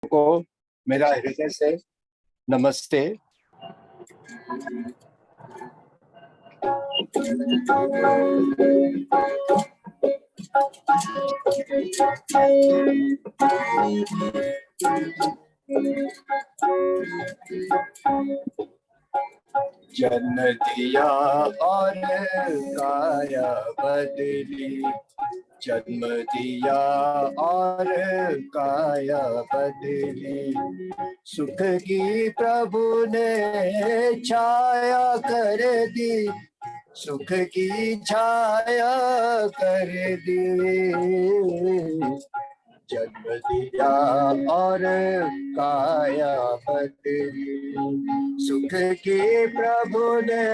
को मेरा हृदय से नमस्ते। जन्म दिया और काया बदली, जन्म दिया और काया बदली, सुख की प्रभु ने छाया कर दी, सुख की छाया कर दी। जन्म दिया और काया बदली, सुख की प्रभु ने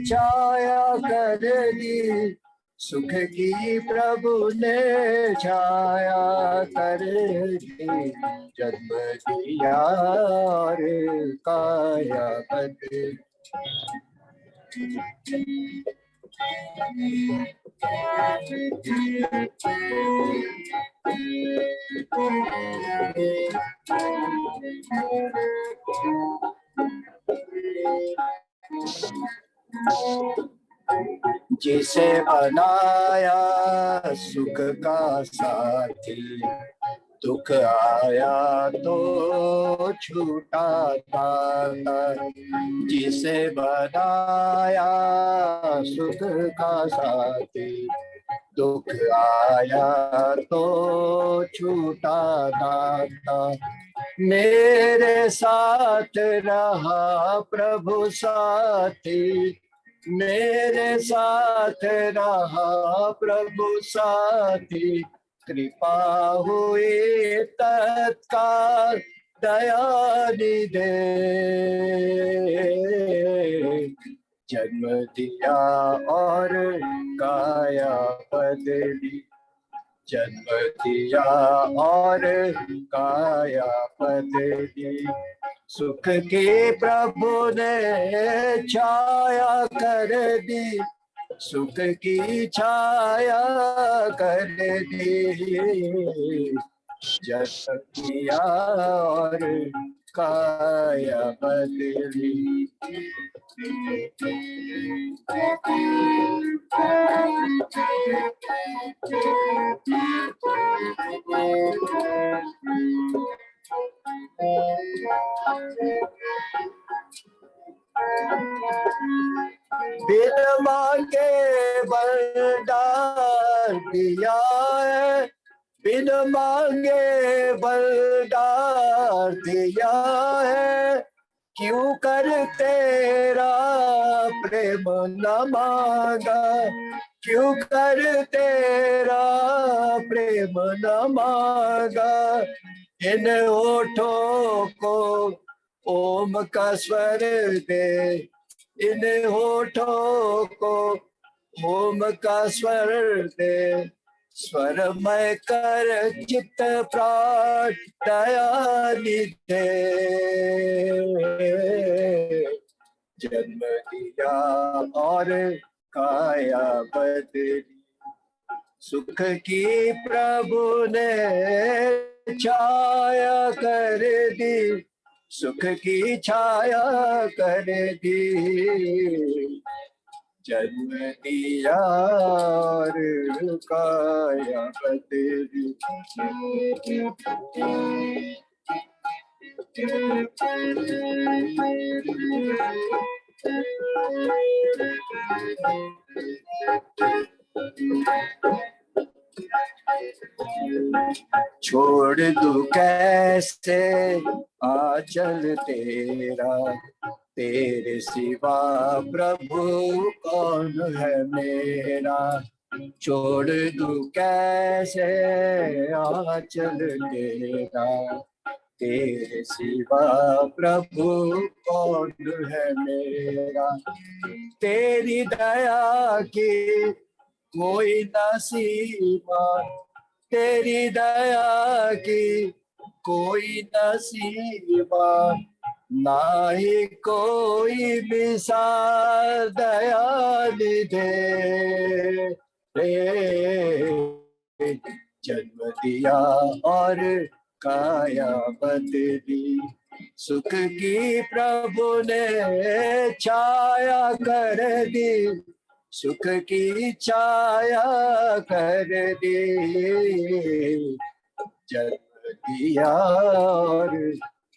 छाया कर दी, सुख की प्रभु ने छाया कर दी। जन्म दिया और काया बदली। जिसे बनाया सुख का साथी, दुख आया तो छूटा था। जिसे बनाया सुख का साथी, दुख आया तो छूटा था। मेरे साथ रहा प्रभु साथी, मेरे साथ रहा प्रभु साथी, कृपा हुई तत्काल दया निधे। जन्म दिया और काया बदली, जन्म दिया और काया बदली, सुख की प्रभु ने छाया कर दी, सुख की छाया कर दी। जन्म दिया और काया बदली। बिन मांगे बलिदान दिया है, बिन मांगे बलिदान दिया है, क्यों कर तेरा प्रेम न मांगा, क्यों कर तेरा प्रेम न मांगा। इन होठों को ओम का स्वर दे, इन होठों को ओम का स्वर दे, स्वरमय कर चित्त प्राण दया निधे। जन्म दिया और काया बदली, सुख की प्रभु ने छाया कर दी, सुख की छाया कर दी। जन्म दिया और काया बदली। छोड़ दूं कैसे आंचल तेरा, तेरे सिवा प्रभु कौन है मेरा। छोड़ दूं कैसे आंचल तेरा, तेरे सिवा प्रभु कौन है मेरा। तेरी दया की कोई न सीमा, तेरी दया की कोई न सीमा, ना ही कोई मिसाल दया निधे। जन्म दिया और काया बदली, सुख की प्रभु ने छाया कर दी, सुख की छाया कर दी, जन्म दिया और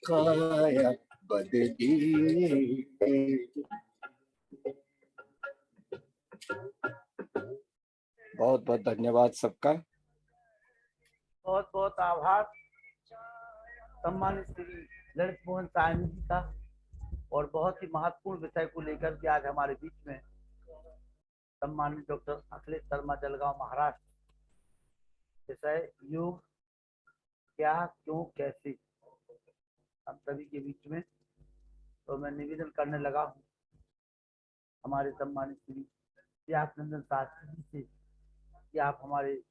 काया बदली। बहुत बहुत धन्यवाद सबका। बहुत बहुत आभार सम्मानित श्री ललित मोहन साहनी जी का, और बहुत ही महत्वपूर्ण विषय को लेकर के आज हमारे बीच में सम्मानित डॉक्टर अखिलेश शर्मा, जलगांव महाराष्ट्र। विषय योग क्या, क्यों, कैसे, हम सभी के बीच में। तो मैं निवेदन करने लगा हूँ हमारे सम्मानित श्री व्यासनंदन शास्त्री जी से कि आप हमारे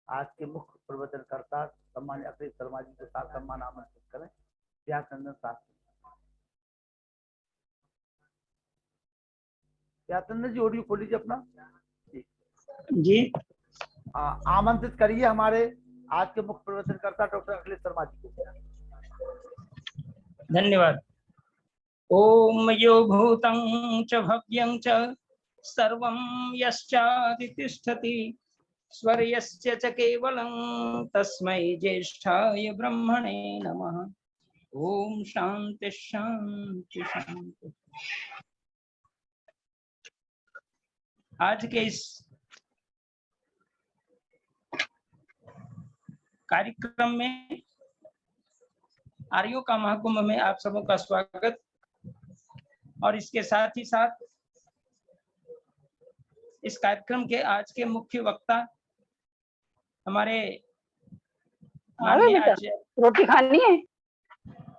आज के मुख्य प्रवचनकर्ता सम्मानित अखिलेश शर्मा जी के साथ सम्मान आमंत्रित करें। व्यासनंदन शास्त्री, व्यासनंदन जी ऑडियो खोल लीजिए अपना जी। आमंत्रित करिए हमारे आज के मुख्य प्रवचनकर्ता डॉक्टर अखिलेश शर्मा जी को। धन्यवाद। ओम यो भूतं च भव्यं च सर्वं यश्चादितिष्ठति स्वर्यस्य च केवलं तस्मै ज्येष्ठाय ब्रह्मणे नमः। ओम शांति शांति शांति। आज के इस कार्यक्रम में, आर्यों का महाकुंभ में आप सबों का स्वागत। और इसके साथ ही साथ इस कार्यक्रम के आज के मुख्य वक्ता हमारे माननीय आचार्य रोटी खानी है,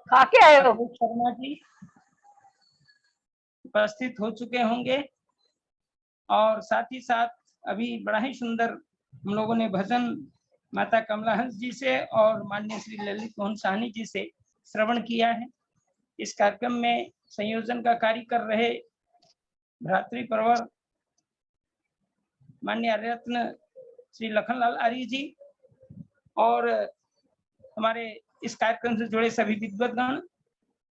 खा के आए हो। शर्मा जी उपस्थित हो चुके होंगे। और साथ ही साथ अभी बड़ा ही सुंदर हम लोगों ने भजन माता कमलाहंस जी से और माननीय श्री ललित मोहन साहनी जी से श्रवण किया है। इस कार्यक्रम में संयोजन का कार्य कर रहे भ्रातृप्रवर माननीय आर्यरत्न श्री लखनलाल आर्य जी और हमारे इस कार्यक्रम से जुड़े सभी विद्वद्गण,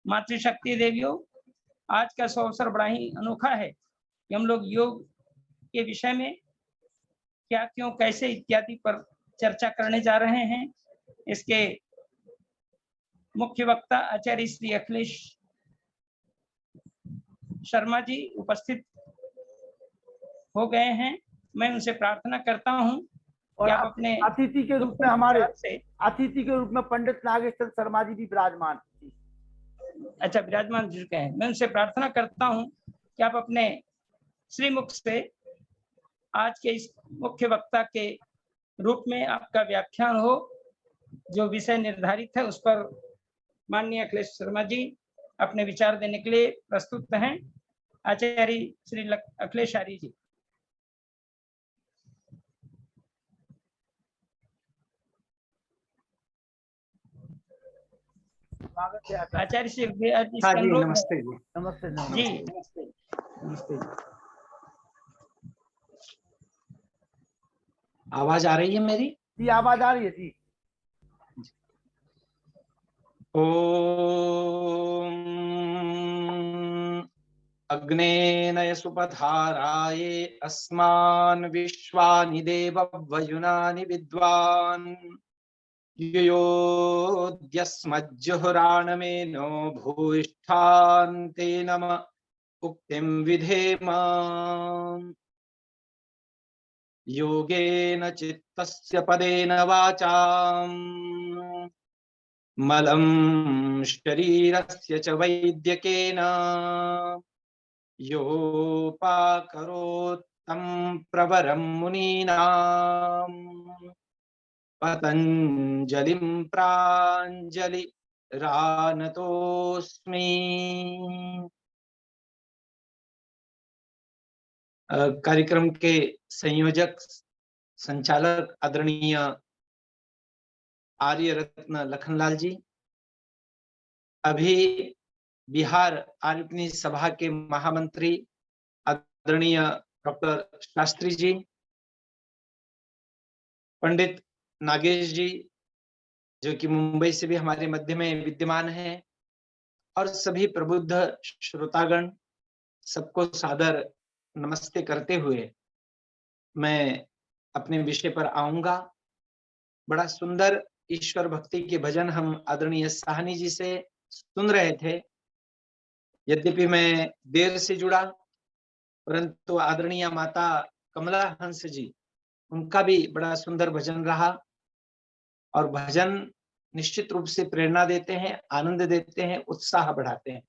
मातृशक्ति देवियों, आज का अवसर बड़ा ही अनोखा है कि हम लोग योग के विषय में क्या, क्यों, कैसे इत्यादि पर चर्चा करने जा रहे हैं। इसके मुख्य वक्ता आचार्य श्री अखिलेश शर्मा जी उपस्थित हो गए हैं। मैं उनसे प्रार्थना करता हूं और कि आप अपने अतिथि के रूप में हमारे अतिथि के रूप में पंडित नागेश्वर शर्मा जी भी विराजमान। अच्छा, विराजमान चुके हैं। मैं उनसे प्रार्थना करता हूं कि आप अपने श्रीमुख से आज के इस मुख्य वक्ता के रूप में आपका व्याख्यान हो। जो विषय निर्धारित है उस पर माननीय अखिलेश शर्मा जी अपने विचार देने के लिए प्रस्तुत हैं। आचार्य श्री अखिलेश आर्य जी। आचार्य श्री नमस्ते जी। नमस्ते जी। नमस्ते नमस्ते। आवाज आ रही है मेरी? जी, आवाज आ रही है जी। ओम अग्नेनय सुपधाराये अस्मान् विश्वानि देववयुनानि विद्वान् योऽद्यस्मज्जुहुराणमेनो भूयिष्ठान् ते नम उक्तिं विधेम। योगेन चित्तस्य पदेन वाचाम् मलं शरीरस्य च वैद्यकेन योपाकरोत् तं प्रवरं मुनीनाम् पतञ्जलिं प्राञ्जलिरानतोऽस्मि। कार्यक्रम के संयोजक संचालक आदरणीय आर्य रत्न लखनलाल जी, अभी बिहार आर्यपनी सभा के महामंत्री आदरणीय डॉक्टर शास्त्री जी, पंडित नागेश जी, जो कि मुंबई से भी हमारे मध्य में विद्यमान है, और सभी प्रबुद्ध श्रोतागण, सबको सादर नमस्ते करते हुए मैं अपने विषय पर आऊंगा। बड़ा सुंदर ईश्वर भक्ति के भजन हम आदरणीय साहनी जी से सुन रहे थे। यद्यपि मैं देर से जुड़ा, परंतु आदरणीय माता कमला हंस जी, उनका भी बड़ा सुंदर भजन रहा, और भजन निश्चित रूप से प्रेरणा देते हैं, आनंद देते हैं, उत्साह बढ़ाते हैं।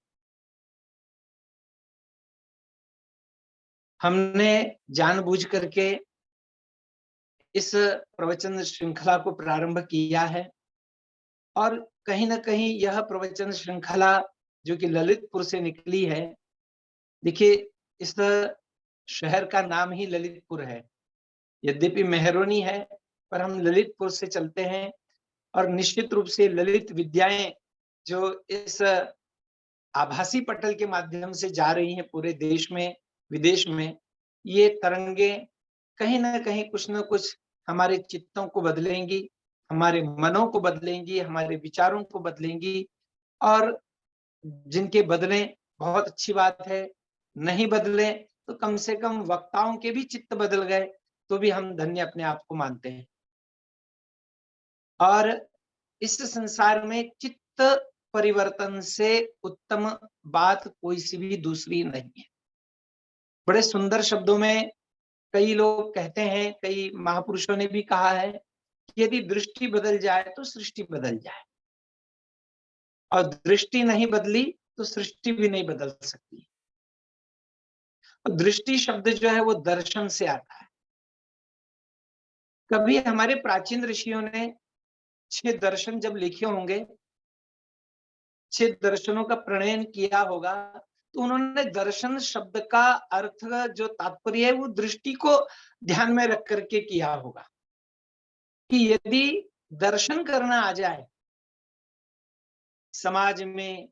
हमने जानबूझ करके इस प्रवचन श्रृंखला को प्रारंभ किया है, और कहीं ना कहीं यह प्रवचन श्रृंखला जो कि ललितपुर से निकली है, देखिए इस शहर का नाम ही ललितपुर है, यद्यपि मेहरोनी है, पर हम ललितपुर से चलते हैं, और निश्चित रूप से ललित विद्याएं जो इस आभासी पटल के माध्यम से जा रही हैं पूरे देश में विदेश में, ये तरंगे कहीं ना कहीं कुछ ना कुछ हमारे चित्तों को बदलेंगी, हमारे मनों को बदलेंगी, हमारे विचारों को बदलेंगी। और जिनके बदले बहुत अच्छी बात है, नहीं बदले तो कम से कम वक्ताओं के भी चित्त बदल गए तो भी हम धन्य अपने आप को मानते हैं। और इस संसार में चित्त परिवर्तन से उत्तम बात कोई सी भी दूसरी नहीं है। बड़े सुंदर शब्दों में कई लोग कहते हैं, कई महापुरुषों ने भी कहा है कि यदि दृष्टि बदल जाए तो सृष्टि बदल जाए, और दृष्टि नहीं बदली तो सृष्टि भी नहीं बदल सकती। और दृष्टि शब्द जो है वो दर्शन से आता है। कभी हमारे प्राचीन ऋषियों ने 6 दर्शन जब लिखे होंगे, 6 दर्शनों का प्रणयन किया होगा, तो उन्होंने दर्शन शब्द का अर्थ जो तात्पर्य है वो दृष्टि को ध्यान में रख करके किया होगा, कि यदि दर्शन करना आ जाए समाज में,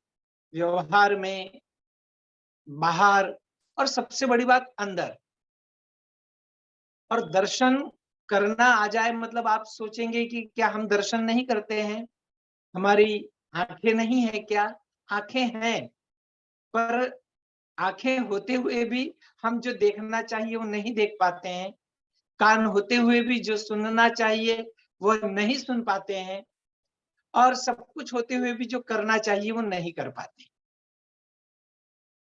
व्यवहार में, बाहर, और सबसे बड़ी बात अंदर, और दर्शन करना आ जाए मतलब आप सोचेंगे कि क्या हम दर्शन नहीं करते हैं, हमारी आंखें नहीं है क्या? आंखें हैं, पर आंखें होते हुए भी हम जो देखना चाहिए वो नहीं देख पाते हैं, कान होते हुए भी जो सुनना चाहिए वो नहीं सुन पाते हैं, और सब कुछ होते हुए भी जो करना चाहिए वो नहीं कर पाते।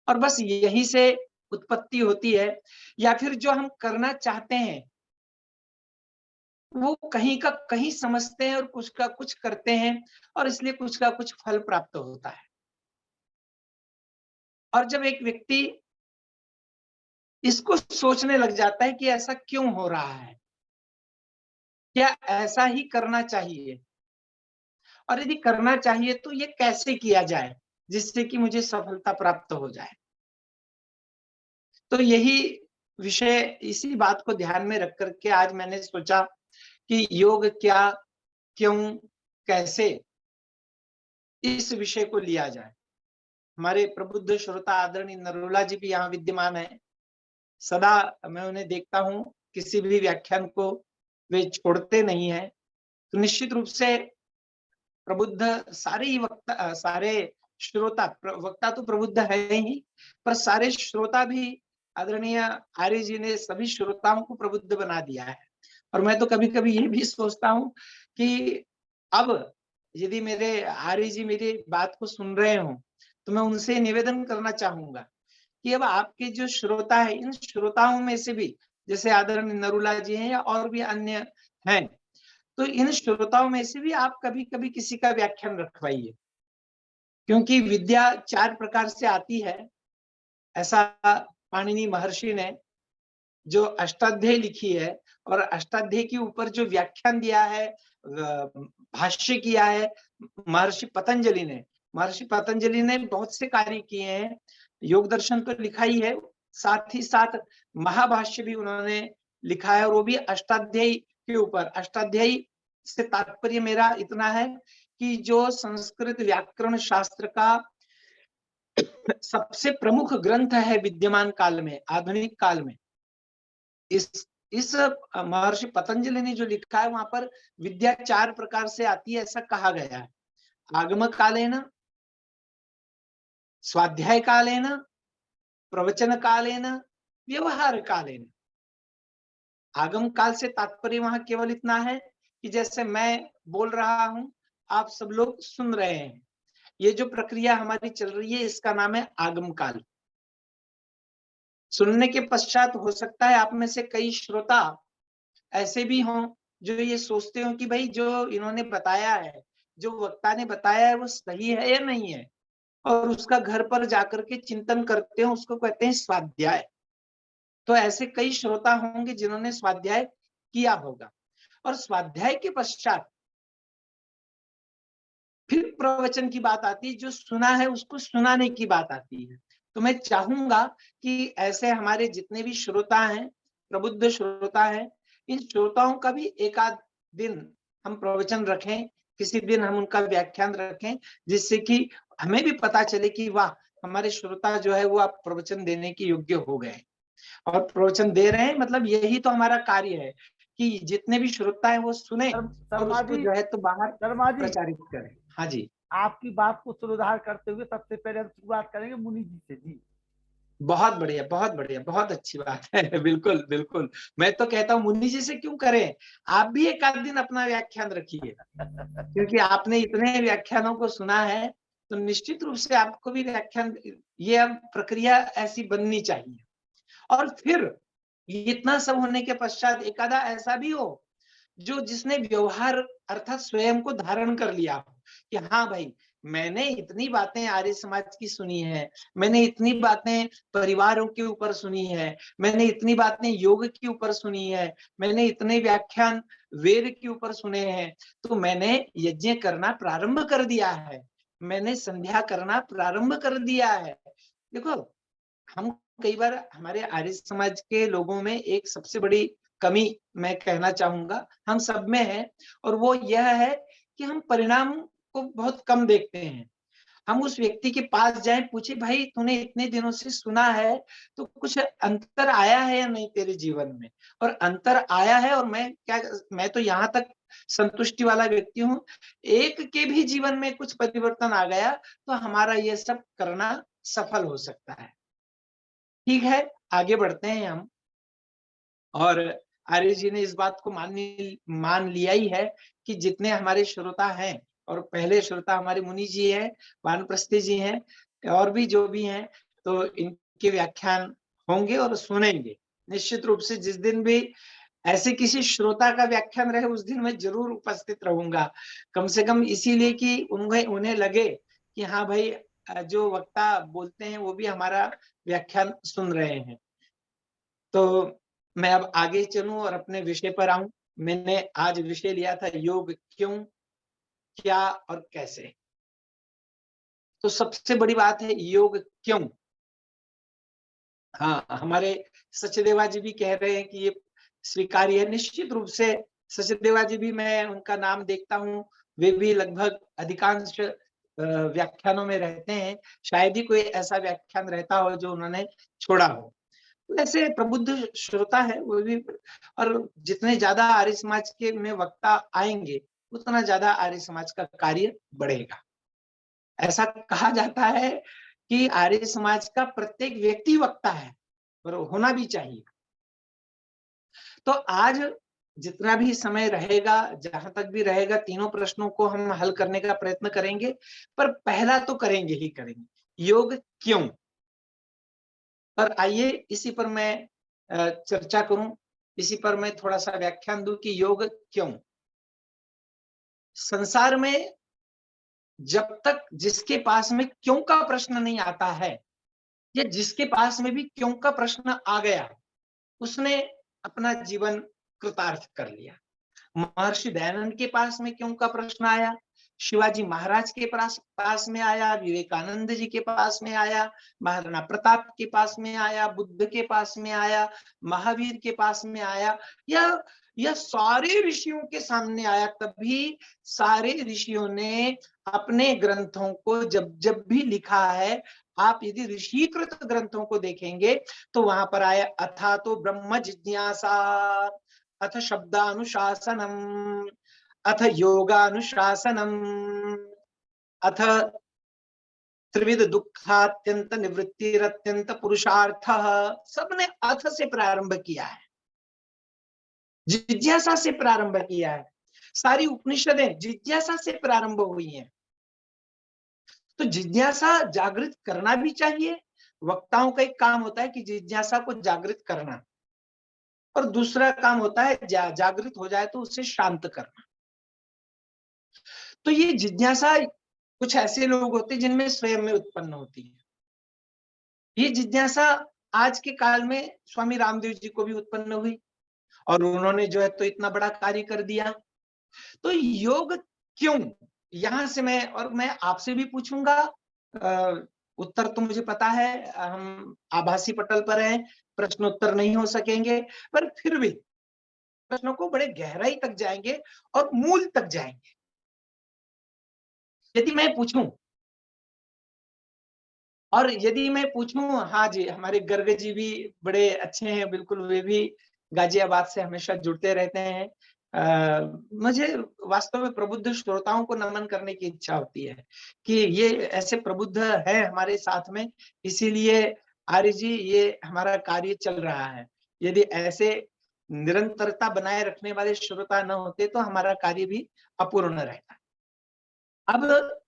और बस यही से उत्पत्ति होती है, या फिर जो हम करना चाहते हैं वो कहीं का कहीं समझते हैं और कुछ का कुछ करते हैं, और इसलिए कुछ का कुछ फल प्राप्त होता है। और जब एक व्यक्ति इसको सोचने लग जाता है कि ऐसा क्यों हो रहा है, क्या ऐसा ही करना चाहिए, और यदि करना चाहिए तो ये कैसे किया जाए जिससे कि मुझे सफलता प्राप्त हो जाए, तो यही विषय, इसी बात को ध्यान में रख करके आज मैंने सोचा कि योग क्या, क्यों, कैसे, इस विषय को लिया जाए। हमारे प्रबुद्ध श्रोता आदरणीय नरोला जी भी यहाँ विद्यमान है। सदा मैं उन्हें देखता हूँ, किसी भी व्याख्यान को वे छोड़ते नहीं है। तो निश्चित रूप से प्रबुद्ध सारे ही वक्ता, सारे श्रोता, वक्ता तो प्रबुद्ध है ही, पर सारे श्रोता भी आदरणीय आर्य जी ने सभी श्रोताओं को प्रबुद्ध बना दिया है। और मैं तो कभी कभी ये भी सोचता हूँ कि अब यदि मेरे आर्य जी मेरी बात को सुन रहे हो तो मैं उनसे निवेदन करना चाहूंगा कि अब आपके जो श्रोता है, इन श्रोताओं में से भी जैसे आदरणीय नरुला जी हैं या और भी अन्य हैं, तो इन श्रोताओं में से भी आप कभी कभी किसी का व्याख्यान रखवाइए, क्योंकि विद्या 4 प्रकार से आती है। ऐसा पाणिनि महर्षि ने जो अष्टाध्यायी लिखी है, और अष्टाध्यायी के ऊपर जो व्याख्यान दिया है, भाष्य किया है महर्षि पतंजलि ने बहुत से कार्य किए हैं। योग दर्शन तो लिखा ही है, साथ ही साथ महाभाष्य भी उन्होंने लिखा है, और वो भी अष्टाध्यायी के ऊपर। अष्टाध्यायी से तात्पर्य मेरा इतना है कि जो संस्कृत व्याकरण शास्त्र का सबसे प्रमुख ग्रंथ है विद्यमान काल में, आधुनिक काल में, इस इस महर्षि पतंजलि ने जो लिखा है वहां पर विद्या 4 प्रकार से आती है ऐसा कहा गया है। आगम कालेन, स्वाध्याय कालेन, प्रवचन कालेन, व्यवहार कालेन। आगम काल से तात्पर्य वहां केवल इतना है कि जैसे मैं बोल रहा हूं, आप सब लोग सुन रहे हैं, ये जो प्रक्रिया हमारी चल रही है इसका नाम है आगम काल। सुनने के पश्चात हो सकता है आप में से कई श्रोता ऐसे भी हों जो ये सोचते हो कि भाई जो इन्होंने बताया है, जो वक्ता ने बताया है वो सही है या नहीं है, और उसका घर पर जाकर के चिंतन करते हो, उसको कहते हैं स्वाध्याय। तो ऐसे कई श्रोता होंगे जिन्होंने स्वाध्याय किया होगा, और स्वाध्याय के पश्चात फिर प्रवचन की बात आती है, जो सुना है उसको सुनाने की बात आती है। तो मैं चाहूंगा कि ऐसे हमारे जितने भी श्रोता हैं, प्रबुद्ध श्रोता हैं, इन श्रोताओं का भी एक आध दिन हम प्रवचन रखें, किसी दिन हम उनका व्याख्यान रखें, जिससे कि हमें भी पता चले कि वाह, हमारे श्रोता जो है वो आप प्रवचन देने के योग्य हो गए। और प्रवचन दे रहे हैं मतलब यही तो हमारा कार्य है कि जितने भी श्रोता है वो सुने और शर्मा उसको जी, जो है तो बाहर शर्मा जी, प्रचारित करें। हाँ जी, आपकी बात को सुधार करते हुए सबसे पहले हम शुरुआत करेंगे मुनि जी से। जी, बहुत बढ़िया, बहुत बढ़िया, बहुत अच्छी बात है। बिल्कुल, बिल्कुल। मैं तो कहता हूँ मुनि जी से क्यों करें, आप भी एक आध दिन अपना व्याख्यान रखिए, क्योंकि आपने इतने व्याख्यानों को सुना है, तो निश्चित रूप से आपको भी व्याख्यान, ये अब प्रक्रिया ऐसी बननी चाहिए। और फिर इतना सब होने के पश्चात एक आधा ऐसा भी हो जो जिसने व्यवहार अर्थात स्वयं को धारण कर लिया हो कि हाँ भाई, मैंने इतनी बातें आर्य समाज की सुनी है, मैंने इतनी बातें परिवारों के ऊपर सुनी है, मैंने इतनी बातें योग के ऊपर सुनी है, मैंने इतने व्याख्यान वेद के ऊपर सुने हैं, तो मैंने यज्ञ करना प्रारंभ कर दिया है, मैंने संध्या करना प्रारंभ कर दिया है। देखो, हम कई बार हमारे आर्य समाज के लोगों में एक सबसे बड़ी कमी मैं कहना चाहूंगा, हम सब में है, और वो यह है कि हम परिणाम को बहुत कम देखते हैं। हम उस व्यक्ति के पास जाएं, पूछे भाई तूने इतने दिनों से सुना है, तो कुछ अंतर आया है या नहीं तेरे जीवन में, और अंतर आया है, और मैं तो यहाँ तक संतुष्टि वाला व्यक्ति हूँ, एक के भी जीवन में कुछ परिवर्तन आ गया तो हमारा ये सब करना सफल हो सकता है। ठीक है, आगे बढ़ते हैं हम। और आर्य जी ने इस बात को मान लिया ही है कि जितने हमारे श्रोता हैं, और पहले श्रोता हमारे मुनि जी हैं, वानप्रस्थी जी हैं, और भी जो भी हैं, तो इनके व्याख्यान होंगे और सुनेंगे निश्चित रूप से। जिस दिन भी ऐसे किसी श्रोता का व्याख्यान रहे उस दिन मैं जरूर उपस्थित रहूंगा, कम से कम इसीलिए कि उन्हें लगे कि हाँ भाई, जो वक्ता बोलते हैं वो भी हमारा व्याख्यान सुन रहे हैं। तो मैं अब आगे चलूं और अपने विषय पर आऊं। मैंने आज विषय लिया था योग क्यों, क्या और कैसे। तो सबसे बड़ी बात है योग क्यों। हाँ, हमारे सचदेवा जी भी कह रहे हैं कि ये स्वीकार्य है। निश्चित रूप से सचदेवा जी भी, मैं उनका नाम देखता हूँ, वे भी लगभग अधिकांश व्याख्यानों में रहते हैं, शायद ही कोई ऐसा व्याख्यान रहता हो जो उन्होंने छोड़ा हो। ऐसे प्रबुद्ध श्रोता है वो भी, और जितने ज्यादा आर्य समाज के में वक्ता आएंगे उतना ज्यादा आर्य समाज का कार्य बढ़ेगा। ऐसा कहा जाता है कि आर्य समाज का प्रत्येक व्यक्ति वक्ता है, और होना भी चाहिए। तो आज जितना भी समय रहेगा, जहां तक भी रहेगा, तीनों प्रश्नों को हम हल करने का प्रयत्न करेंगे, पर पहला तो करेंगे ही करेंगे, योग क्यों। और आइए इसी पर मैं चर्चा करूं, इसी पर मैं थोड़ा सा व्याख्यान दूं कि योग क्यों। संसार में जब तक जिसके पास में क्यों का प्रश्न नहीं आता है, या जिसके पास में भी क्यों का प्रश्न आ गया, उसने अपना जीवन कृतार्थ कर लिया। महर्षि दयानंद के पास में क्यों का प्रश्न आया, शिवाजी महाराज के पास में आया, विवेकानंद जी के पास में आया, महाराणा प्रताप के पास में आया, बुद्ध के पास में आया, महावीर के पास में आया, या सारे ऋषियों के सामने आया। तभी सारे ऋषियों ने अपने ग्रंथों को जब जब भी लिखा है, आप यदि ऋषिकृत ग्रंथों को देखेंगे तो वहां पर आया अथा तो ब्रह्म जिज्ञासा, अथ शब्दानुशासनम, अथ योगानुशासनम, अथ त्रिविध दुखात्यंत निवृत्तिरत्यंत पुरुषार्थ। सबने अथ से प्रारंभ किया है, जिज्ञासा से प्रारंभ किया है। सारी उपनिषदें जिज्ञासा से प्रारंभ हुई हैं। तो जिज्ञासा जागृत करना भी चाहिए। वक्ताओं का एक काम होता है कि जिज्ञासा को जागृत करना, और दूसरा काम होता है जागृत हो जाए तो उसे शांत करना। तो ये जिज्ञासा कुछ ऐसे लोग होते हैं जिनमें स्वयं में उत्पन्न होती है। ये जिज्ञासा आज के काल में स्वामी रामदेव जी को भी उत्पन्न हुई, और उन्होंने जो है तो इतना बड़ा कार्य कर दिया। तो योग क्यों, यहां से मैं आपसे भी पूछूंगा। उत्तर तो मुझे पता है, हम आभासी पटल पर हैं, प्रश्नोत्तर नहीं हो सकेंगे, पर फिर भी प्रश्नों को बड़े गहराई तक जाएंगे और मूल तक जाएंगे। यदि मैं पूछूं, हाँ जी, हमारे गर्ग जी भी बड़े अच्छे हैं, बिल्कुल, वे भी गाजियाबाद से हमेशा जुड़ते रहते हैं। मुझे वास्तव में प्रबुद्ध श्रोताओं को नमन करने की इच्छा होती है कि ये ऐसे प्रबुद्ध है हमारे साथ में, इसीलिए आर्य जी ये हमारा कार्य चल रहा है। यदि ऐसे निरंतरता बनाए रखने वाले श्रोता न होते तो हमारा कार्य भी अपूर्ण रहता। अब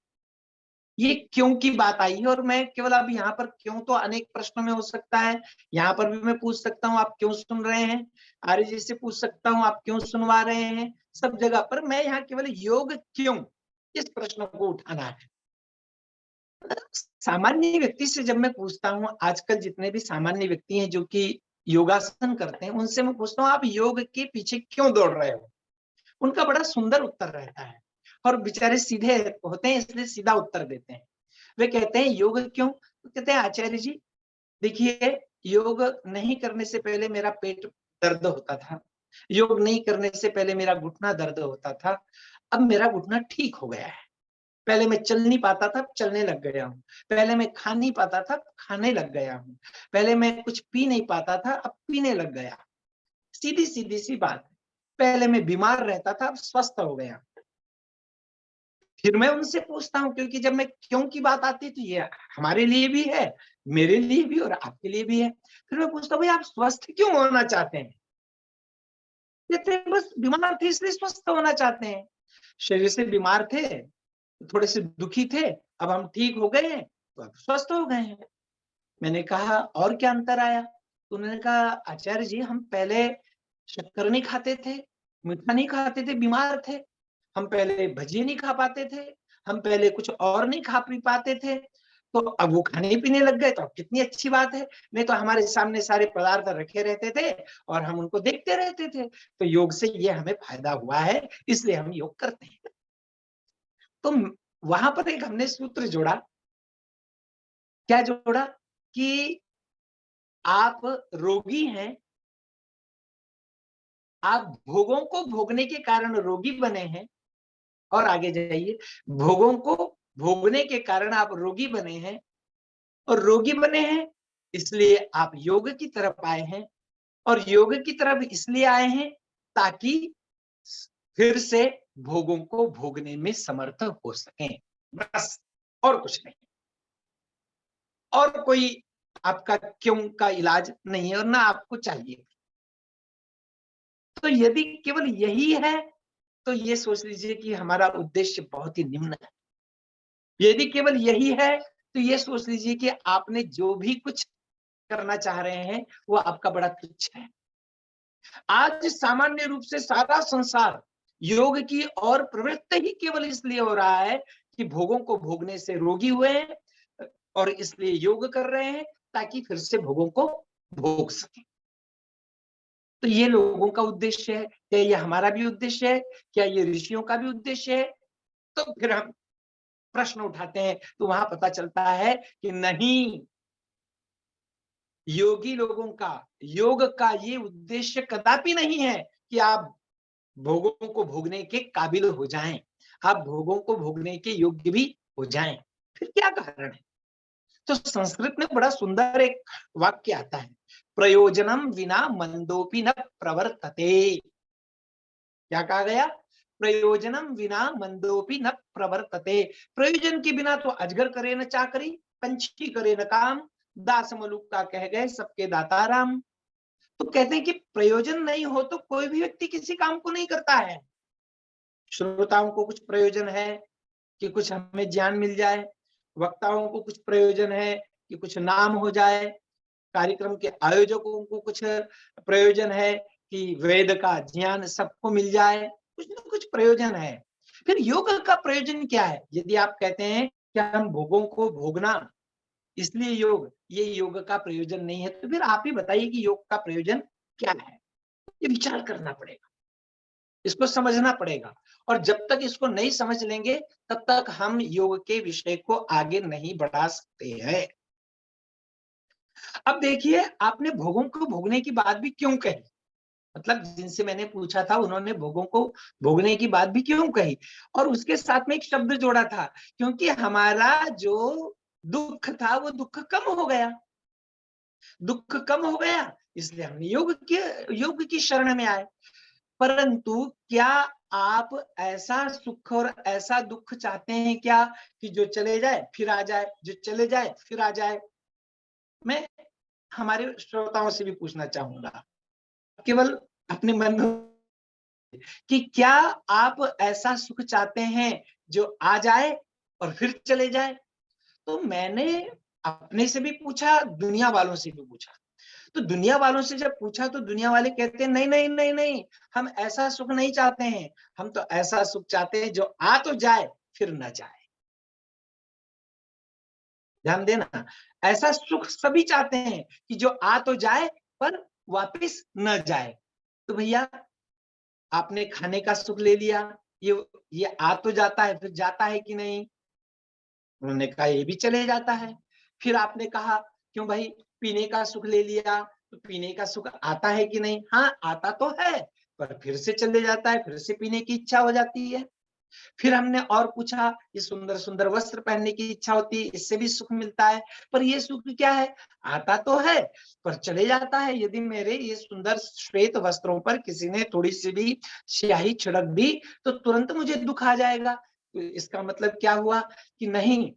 ये क्यों की बात आई है, और मैं केवल अब यहाँ पर क्यों तो अनेक प्रश्नों में हो सकता है, यहाँ पर भी मैं पूछ सकता हूँ आप क्यों सुन रहे हैं, आर्य जी से पूछ सकता हूँ आप क्यों सुनवा रहे हैं, सब जगह पर मैं यहाँ केवल योग क्यों, इस प्रश्न को उठाना है। सामान्य व्यक्ति से जब मैं पूछता हूँ, आजकल जितने भी सामान्य व्यक्ति हैं जो कि योगासन करते हैं, उनसे मैं पूछता हूँ आप योग के पीछे क्यों दौड़ रहे हो, उनका बड़ा सुंदर उत्तर रहता है, और बेचारे सीधे होते हैं इसलिए सीधा उत्तर देते हैं। वे कहते हैं योग क्यों, तो कहते हैं आचार्य जी देखिए, योग नहीं करने से पहले मेरा पेट दर्द होता था, योग नहीं करने से पहले मेरा घुटना दर्द होता था, अब मेरा घुटना ठीक हो गया है। पहले मैं चल नहीं पाता था, चलने लग गया हूँ। पहले मैं खा नहीं पाता था, खाने लग गया हूँ। पहले मैं कुछ पी नहीं पाता था, अब पीने लग गया। सीधी सीधी सी बात। पहले मैं बीमार रहता था, अब स्वस्थ हो गया। फिर मैं उनसे पूछता हूँ, क्योंकि जब मैं क्यों की बात आती है तो ये हमारे लिए भी है, मेरे लिए भी और आपके लिए भी है। फिर मैं पूछता हूँ भाई आप स्वस्थ क्यों होना चाहते हैं? कहते हैं बस बीमार थे इसलिए स्वस्थ होना चाहते हैं। शरीर से बीमार थे, थोड़े से दुखी थे, अब हम ठीक हो गए हैं तो अब स्वस्थ हो गए हैं। मैंने कहा और क्या अंतर आया? तो उन्होंने कहा आचार्य जी हम पहले शक्कर नहीं खाते थे, मीठा नहीं खाते थे, बीमार थे। हम पहले भजिए नहीं खा पाते थे, हम पहले कुछ और नहीं खा पी पाते थे, तो अब वो खाने पीने लग गए तो अब कितनी अच्छी बात है। नहीं तो हमारे सामने सारे पदार्थ रखे रहते थे और हम उनको देखते रहते थे। तो योग से ये हमें फायदा हुआ है, इसलिए हम योग करते हैं। तो वहां पर एक हमने सूत्र जोड़ा। क्या जोड़ा? कि आप रोगी हैं, आप भोगों को भोगने के कारण रोगी बने हैं, और आगे जाइए, भोगों को भोगने के कारण आप रोगी बने हैं, और रोगी बने हैं इसलिए आप योग की तरफ आए हैं, और योग की तरफ इसलिए आए हैं ताकि फिर से भोगों को भोगने में समर्थ हो सकें, बस, और कुछ नहीं। और कोई आपका क्यों का इलाज नहीं है और ना आपको चाहिए। तो यदि केवल यही है तो ये सोच लीजिए कि हमारा उद्देश्य बहुत ही निम्न है। यदि केवल यही है तो ये सोच लीजिए कि आपने जो भी कुछ करना चाह रहे हैं वो आपका बड़ा तुच्छ है। आज सामान्य रूप से सारा संसार योग की और प्रवृत्त ही केवल इसलिए हो रहा है कि भोगों को भोगने से रोगी हुए हैं और इसलिए योग कर रहे हैं ताकि फिर से भोगों को भोग सके। तो ये लोगों का उद्देश्य है। क्या ये हमारा भी उद्देश्य है? क्या ये ऋषियों का भी उद्देश्य है? तो फिर हम प्रश्न उठाते हैं तो वहां पता चलता है कि नहीं, योगी लोगों का, योग का ये उद्देश्य कदापि नहीं है कि आप भोगों को भोगने के काबिल हो जाएं, आप भोगों को भोगने के योग्य भी हो जाएं। फिर क्या कारण है? तो संस्कृत में बड़ा सुंदर एक वाक्य आता है, प्रयोजनम विना मंदोपि न प्रवर्तते। क्या कहा गया? प्रयोजनम विना मंदोपि न प्रवर्तते। प्रयोजन के बिना तो अजगर करे न चाकरी, पंछी करे न काम, दास मलुक का कह गए सबके दाता राम। तो कहते हैं कि प्रयोजन नहीं हो तो कोई भी व्यक्ति किसी काम को नहीं करता है। श्रोताओं को कुछ प्रयोजन है कि कुछ हमें ज्ञान मिल जाए, वक्ताओं को कुछ प्रयोजन है कि कुछ नाम हो जाए, कार्यक्रम के आयोजकों को कुछ प्रयोजन है कि वेद का ज्ञान सबको मिल जाए, कुछ ना कुछ प्रयोजन है। फिर योग का प्रयोजन क्या है? यदि आप कहते हैं कि हम भोगों को भोगना इसलिए योग, ये योग का प्रयोजन नहीं है, तो फिर आप ही बताइए कि योग का प्रयोजन क्या है? ये विचार करना पड़ेगा, इसको समझना पड़ेगा। और जब तक इसको नहीं समझ लेंगे तब तक हम योग के विषय को आगे नहीं बढ़ा सकते हैं। अब देखिए, आपने भोगों को भोगने की बात भी क्यों कही? मतलब जिनसे मैंने पूछा था उन्होंने भोगों को भोगने की बात भी क्यों कही, और उसके साथ में एक शब्द जोड़ा था, क्योंकि हमारा जो दुख था वो दुख कम हो गया। दुख कम हो गया इसलिए हम योग की शरण में आए। परंतु क्या आप ऐसा सुख और ऐसा दुख चाहते हैं क्या कि जो चले जाए फिर आ जाए, जो चले जाए फिर आ जाए? मैं हमारे श्रोताओं से भी पूछना चाहूंगा, केवल अपने मन में, कि क्या आप ऐसा सुख चाहते हैं जो आ जाए और फिर चले जाए? तो मैंने अपने से भी पूछा, दुनिया वालों से भी पूछा। तो दुनिया वालों से जब पूछा तो दुनिया वाले कहते हैं नहीं नहीं नहीं नहीं, हम ऐसा सुख नहीं चाहते हैं, हम तो ऐसा सुख चाहते हैं जो आ तो जाए फिर न जाए। ध्यान देना, ऐसा सुख सभी चाहते हैं कि जो आ तो जाए पर वापस न जाए। तो भैया, आपने खाने का सुख ले लिया, ये आ तो जाता है फिर जाता है कि नहीं? उन्होंने कहा ये भी चले जाता है। फिर आपने कहा क्यों भाई, पीने का सुख ले लिया, तो पीने का सुख आता है कि नहीं? हाँ आता तो है, पर फिर से चले जाता है, फिर से पीने की इच्छा हो जाती है। फिर हमने और पूछा, ये सुंदर सुंदर वस्त्र पहनने की इच्छा होती है, इससे भी सुख मिलता है, पर ये सुख क्या है? आता तो है पर चले जाता है। यदि मेरे ये सुंदर श्वेत वस्त्रों पर किसी ने थोड़ी सी भी स्याही छिड़क दी तो तुरंत मुझे दुख आ जाएगा। तो इसका मतलब क्या हुआ कि नहीं,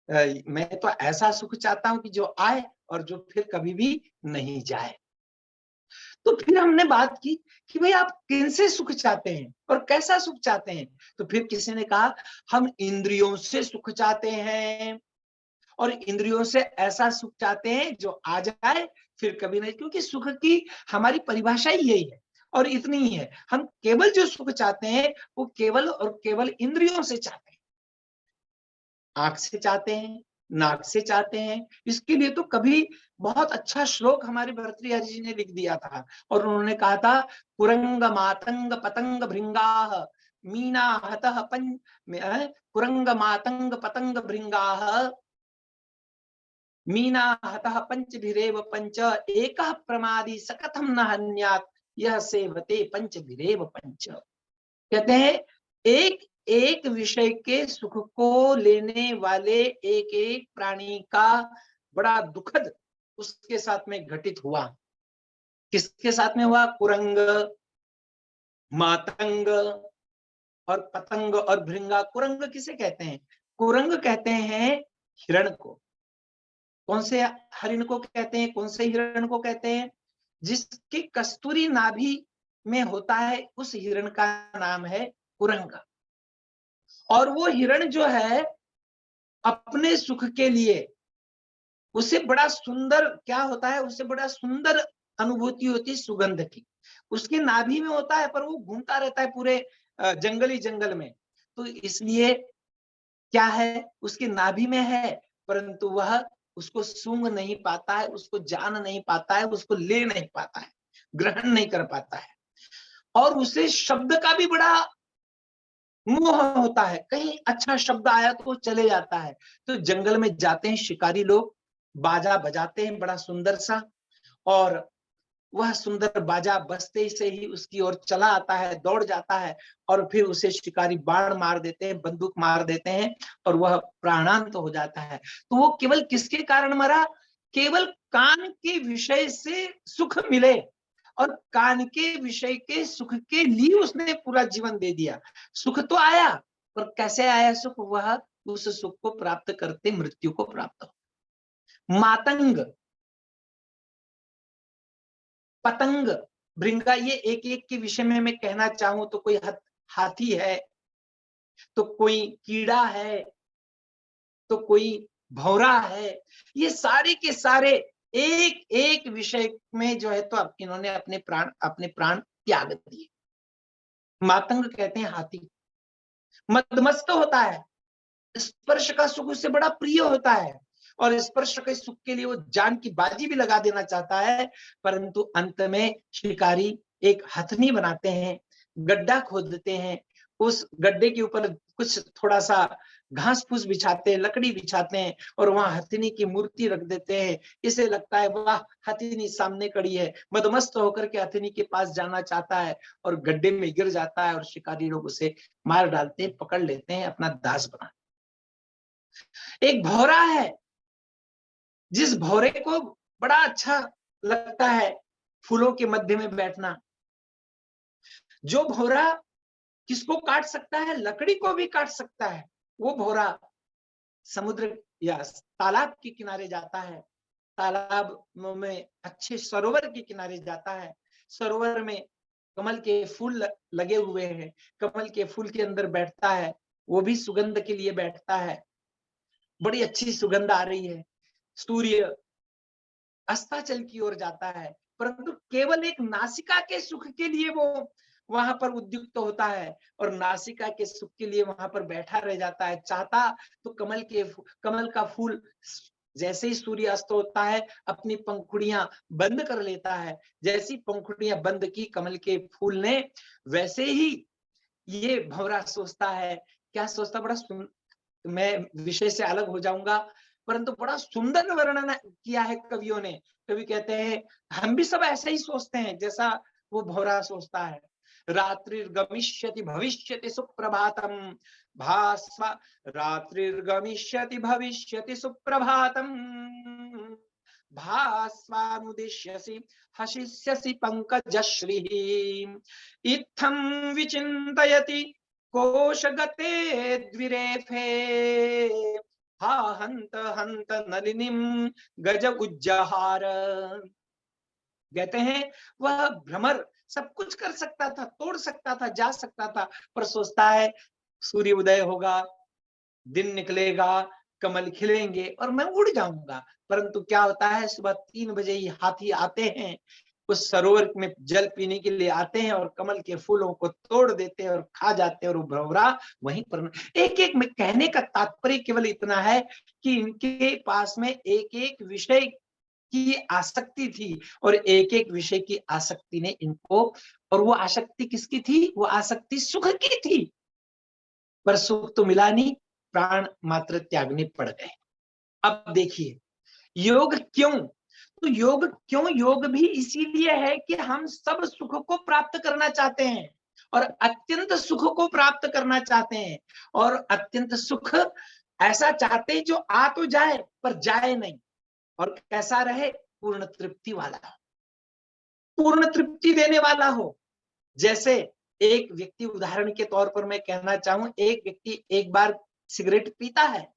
मैं तो ऐसा सुख चाहता हूं कि जो आए और जो फिर कभी भी नहीं जाए। तो फिर हमने बात की कि भाई आप किनसे सुख चाहते हैं और कैसा सुख चाहते हैं? तो फिर किसी ने कहा हम इंद्रियों से सुख चाहते हैं, और इंद्रियों से ऐसा सुख चाहते हैं जो आ जाए फिर कभी नहीं, क्योंकि सुख की हमारी परिभाषा ही यही है और इतनी ही है। हम केवल जो सुख चाहते हैं वो केवल और केवल इंद्रियों से चाहते हैं, आंख से चाहते हैं, नाक से चाहते हैं। इसके लिए तो कभी बहुत अच्छा श्लोक हमारे भर्तृहरि जी ने लिख दिया था, और उन्होंने कहा था कुरंग मातंग पतंग भृंगाः मीना हतः कुरंग मातंग पतंग भृंगाः मीना हतः पंचभिरेव पंच एकः प्रमादी सकथम न हन्यात् यह सेवते पंचभिरेव पंच। कहते हैं एक एक विषय के सुख को लेने वाले एक एक प्राणी का बड़ा दुखद उसके साथ में घटित हुआ। किसके साथ में हुआ? कुरंग, मातंग और पतंग और भृंगा। कुरंग किसे कहते हैं? कुरंग कहते हैं हिरण को। कौन से हरिण को कहते हैं? कौन से हिरण को कहते हैं? जिसकी कस्तूरी नाभि में होता है उस हिरण का नाम है कुरंग। और वो हिरण जो है अपने सुख के लिए, उसे बड़ा सुंदर क्या होता है, उसे बड़ा सुंदर अनुभूति होती है सुगंध की। उसके नाभि में होता है पर वो घूमता रहता है पूरे जंगली जंगल में। तो इसलिए क्या है, उसके नाभि में है परंतु वह उसको सूंघ नहीं पाता है, उसको जान नहीं पाता है, उसको ले नहीं पाता है, ग्रहण नहीं कर पाता है। और उसे शब्द का भी बड़ा मोह होता है, कहीं अच्छा शब्द आया तो वो चले जाता है। तो जंगल में जाते हैं शिकारी लोग, बाजा बजाते हैं बड़ा सुंदर सा, और वह सुंदर बाजा बजते से ही उसकी ओर चला आता है, दौड़ जाता है और फिर उसे शिकारी बाण मार देते हैं, बंदूक मार देते हैं और वह प्राणांत हो जाता है। तो वो केवल किसके कारण मरा? केवल कान के विषय से सुख मिले और कान के विषय के सुख के लिए उसने पूरा जीवन दे दिया। सुख तो आया, पर कैसे आया सुख? वह उस सुख को प्राप्त करते मृत्यु को प्राप्त हो। मातंग, पतंग, भृंगा, ये एक एक के विषय में मैं कहना चाहूं तो कोई हाथी है, तो कोई कीड़ा है, तो कोई भौरा है। ये सारे के सारे एक एक विषय में जो है तो इन्होंने अपने प्राण त्याग दिए। मातंग कहते हैं हाथी, मदमस्त होता है, स्पर्श का सुख उससे बड़ा प्रिय होता है और स्पर्श के सुख के लिए वो जान की बाजी भी लगा देना चाहता है, परंतु अंत में शिकारी एक हथनी बनाते हैं, गड्ढा खोदते हैं, उस गड्ढे के ऊपर कुछ थोड़ा सा घास फूस बिछाते हैं, लकड़ी बिछाते हैं और वहां हथनी की मूर्ति रख देते हैं। इसे लगता है वाह, हथनी सामने खड़ी है, मदमस्त होकर के हथनी के पास जाना चाहता है और गड्ढे में गिर जाता है और शिकारी लोग उसे मार डालते हैं, पकड़ लेते हैं, अपना दास बना। एक भौरा है, जिस भौरे को बड़ा अच्छा लगता है फूलों के मध्य में बैठना। जो भौरा किसको काट सकता है? लकड़ी को भी काट सकता है। वो भौरा समुद्र या तालाब के किनारे जाता है, तालाब में अच्छे सरोवर के किनारे जाता है, सरोवर में कमल के फूल लगे हुए हैं, कमल के फूल के अंदर बैठता है, वो भी सुगंध के लिए बैठता है, बड़ी अच्छी सुगंध आ रही है, सूर्य अस्ताचल की ओर जाता है, परंतु केवल एक नासिका के सुख के लिए वो वहां पर उद्युक्त होता है और नासिका के सुख के लिए वहां पर बैठा रह जाता है। चाहता तो कमल का फूल जैसे ही सूर्य अस्त होता है अपनी पंखुड़ियां बंद कर लेता है। जैसी पंखुड़ियां बंद की कमल के फूल ने, वैसे ही ये भंवरा सोचता है, क्या सोचता, मैं विषय से अलग हो जाऊंगा, परंतु बड़ा सुंदर वर्णन किया है कवियों ने। कवि कहते हैं हम भी सब ऐसे ही सोचते हैं जैसा वो भौरा सोचता है। रात्रिर्गमिष्यति भविष्यति सुप्रभातम भास्वा, रात्रिर्गमिष्यति भविष्यति सुप्रभातम भास्वानुदिश्यसि हसिष्यसि पंकजश्रीः इत्थं विचिन्तयति कोशगते द्विरेफे हा हंत हंत नलिनीम गज उज्जहार। कहते हैं वह भ्रमर सब कुछ कर सकता था, तोड़ सकता था, जा सकता था, पर सोचता है सूर्य उदय होगा, दिन निकलेगा, कमल खिलेंगे और मैं उड़ जाऊंगा। परंतु क्या होता है, सुबह 3 बजे ही हाथी आते हैं, उस सरोवर में जल पीने के लिए आते हैं और कमल के फूलों को तोड़ देते हैं और खा जाते हैं और वो भंवरा वहीं पर। एक एक में कहने का तात्पर्य केवल इतना है कि इनके पास में एक एक विषय की आसक्ति थी और एक एक विषय की आसक्ति ने इनको, और वो आसक्ति किसकी थी? वो आसक्ति सुख की थी, पर सुख तो मिला नहीं, प्राण मात्र त्यागने पड़ गए। अब देखिए योग क्यों, तो योग क्यों, योग भी इसीलिए है कि हम सब सुख को प्राप्त करना चाहते हैं और अत्यंत सुख को प्राप्त करना चाहते हैं, और अत्यंत सुख ऐसा चाहते हैं जो आ तो जाए पर जाए नहीं, और कैसा रहे? पूर्ण तृप्ति वाला, पूर्ण तृप्ति देने वाला हो। जैसे एक व्यक्ति, उदाहरण के तौर पर मैं कहना चाहूं, एक व्यक्ति एक बार सिगरेट पीता है,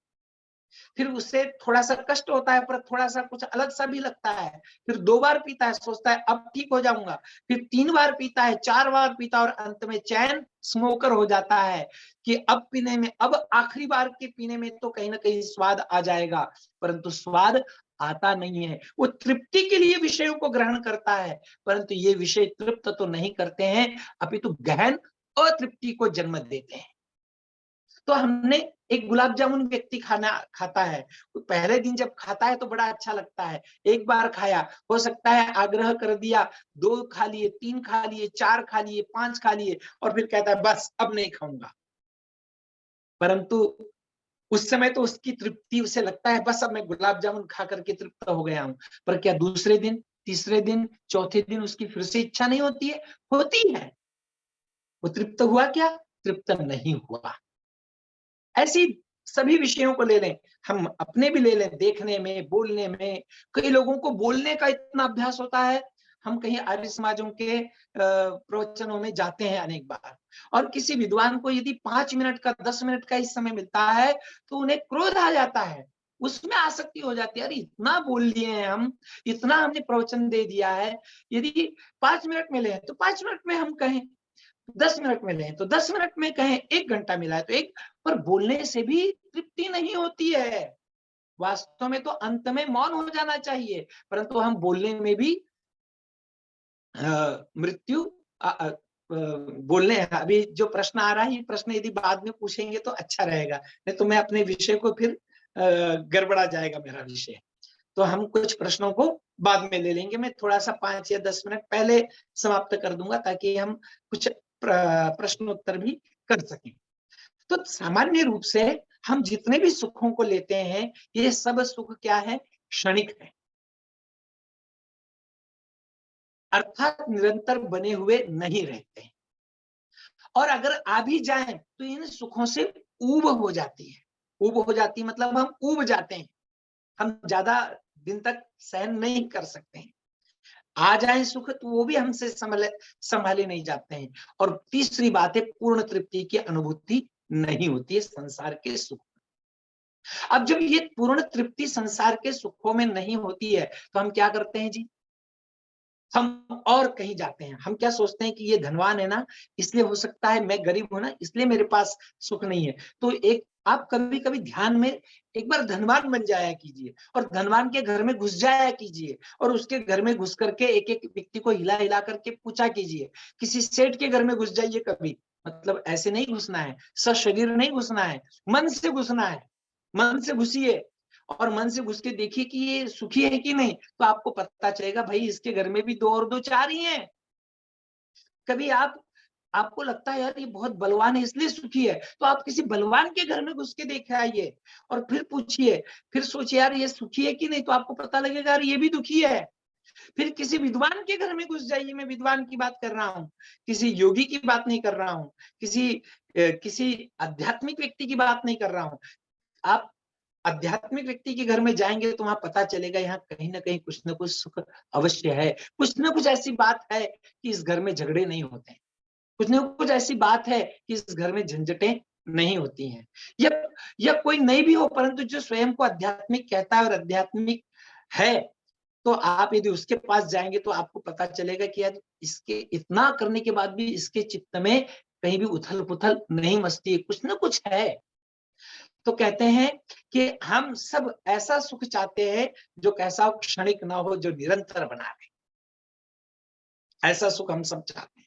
फिर उससे थोड़ा सा कष्ट होता है, पर थोड़ा सा कुछ अलग सा भी लगता है, फिर 2 बार पीता है, सोचता है अब ठीक हो जाऊंगा, फिर 3 बार पीता है, 4 बार पीता और अंत में चैन स्मोकर हो जाता है कि अब पीने में, अब आखिरी बार के पीने में तो कहीं ना कहीं स्वाद आ जाएगा, परंतु स्वाद आता नहीं है। वो तृप्ति के लिए विषयों को ग्रहण करता है, परंतु ये विषय तृप्त तो नहीं करते हैं, अपितु गहन अतृप्ति को जन्म देते हैं। तो हमने एक गुलाब जामुन व्यक्ति खाता है, तो पहले दिन जब खाता है तो बड़ा अच्छा लगता है, एक बार खाया, हो सकता है आग्रह कर दिया, 2 खा लिए, 3 खा लिए, 4 खा लिए, 5 खा लिए, और फिर कहता है बस अब नहीं खाऊंगा। परंतु उस समय तो उसकी तृप्ति, उसे लगता है बस अब मैं गुलाब जामुन खा करके तृप्त हो गया हूं, पर क्या दूसरे दिन तीसरे दिन, चौथे दिन उसकी फिर से इच्छा नहीं होती है? होती है। वो तृप्त हुआ क्या? तृप्त नहीं हुआ। ऐसी सभी विषयों को ले लें, हम अपने भी ले लें, देखने में, बोलने में। कई लोगों को बोलने का इतना अभ्यास होता है, हम कहीं आर्य समाजों के प्रवचनों में जाते हैं अनेक बार, और किसी विद्वान को यदि 5 मिनट का, 10 मिनट का इस समय मिलता है तो उन्हें क्रोध आ जाता है, उसमें आसक्ति हो जाती है। अरे इतना बोल लिए हैं हम, इतना हमने प्रवचन दे दिया है, यदि 5 मिनट मिले तो 5 मिनट में हम कहें, 10 मिनट मिले तो 10 मिनट में कहें, 1 घंटा मिला है तो एक, पर बोलने से भी तृप्ति नहीं होती है। वास्तव में तो अंत में मौन हो जाना चाहिए, परंतु हम बोलने में भी मृत्यु बोलने। अभी जो प्रश्न आ रहा है, ये प्रश्न यदि बाद में पूछेंगे तो अच्छा रहेगा, नहीं तो मैं अपने विषय को फिर गड़बड़ा जाएगा मेरा विषय। तो हम कुछ प्रश्नों को बाद में ले लेंगे, मैं थोड़ा सा 5 या 10 मिनट पहले समाप्त कर दूंगा ताकि हम कुछ प्रश्नोत्तर भी कर सकें। तो सामान्य रूप से हम जितने भी सुखों को लेते हैं, ये सब सुख क्या है? क्षणिक है, अर्थात निरंतर बने हुए नहीं रहते हैं। और अगर आ भी जाएं तो इन सुखों से ऊब हो जाती है। ऊब हो जाती मतलब हम ऊब जाते हैं, हम ज्यादा दिन तक सहन नहीं कर सकते हैं। आ जाए सुख तो वो भी हमसे संभाले नहीं जाते हैं। और तीसरी बात है, पूर्ण तृप्ति की अनुभूति नहीं होती है संसार के सुख। अब जब ये पूर्ण तृप्ति संसार के सुखों में नहीं होती है तो हम क्या करते हैं जी? हम और कहीं जाते हैं। हम क्या सोचते हैं कि ये धनवान है ना, इसलिए हो सकता है, मैं गरीब हूं ना, इसलिए मेरे पास सुख नहीं है। तो एक आप कभी कभी ध्यान में एक बार धनवान बन जाया कीजिए और धनवान के घर में घुस जाया कीजिए और उसके घर में घुस करके एक एक व्यक्ति को हिला हिला करके पूछा कीजिए। किसी सेठ के घर में घुस जाइए कभी, मतलब ऐसे नहीं घुसना है, सशरीर नहीं घुसना है, मन से घुसना है। मन से घुसिए और मन से घुस के देखिए कि ये सुखी है कि नहीं, तो आपको पता चलेगा भाई इसके घर में भी 2 और 2 4 ही हैं। कभी आपको लगता है यार ये बहुत बलवान है इसलिए सुखी है, तो आप किसी बलवान के घर में घुस के देख आइए और फिर पूछिए, फिर सोचिए यार ये सुखी है कि नहीं, तो आपको पता लगेगा यार ये भी दुखी है। फिर किसी विद्वान के घर में घुस जाइए, मैं विद्वान की बात कर रहा हूँ, किसी योगी की बात नहीं कर रहा हूँ, किसी आध्यात्मिक व्यक्ति की बात नहीं कर रहा हूँ। आप आध्यात्मिक व्यक्ति के घर में जाएंगे तो वहां पता चलेगा यहाँ कहीं ना कहीं कुछ न कुछ सुख अवश्य है। कुछ न कुछ ऐसी बात है कि इस घर में झगड़े नहीं होते हैं, कुछ न कुछ ऐसी बात है कि इस घर में झंझटें नहीं होती हैं। या कोई नहीं भी हो, परंतु जो स्वयं को आध्यात्मिक कहता है और आध्यात्मिक है, तो आप यदि उसके पास जाएंगे तो आपको पता चलेगा कि यार इसके इतना करने के बाद भी इसके चित्त में कहीं भी उथल पुथल नहीं मचती है, कुछ ना कुछ है। तो कहते हैं कि हम सब ऐसा सुख चाहते हैं जो कैसा क्षणिक ना हो, जो निरंतर बना रहे, ऐसा सुख हम सब चाहते हैं।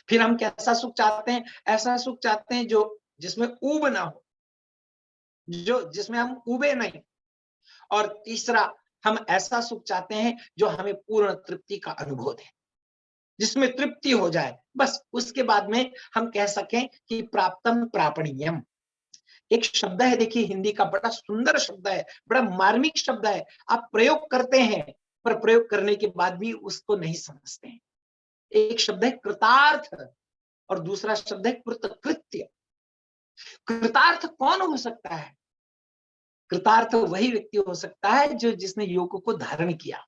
फिर हम कैसा सुख चाहते हैं? ऐसा सुख चाहते हैं जो जिसमें ऊब ना हो, जो जिसमें हम ऊबे नहीं। और तीसरा, हम ऐसा सुख चाहते हैं जो हमें पूर्ण तृप्ति का अनुभव दे, जिसमें तृप्ति हो जाए, बस उसके बाद में हम कह सकें कि प्राप्तम प्रापणीयम। एक शब्द है, देखिए हिंदी का बड़ा सुंदर शब्द है, बड़ा मार्मिक शब्द है। आप प्रयोग करते हैं पर प्रयोग करने के बाद भी उसको नहीं समझते हैं। एक शब्द है कृतार्थ और दूसरा शब्द है कृतकृत्य। कृतार्थ कौन हो सकता है? कृतार्थ वही व्यक्ति हो सकता है जो जिसने योग को धारण किया।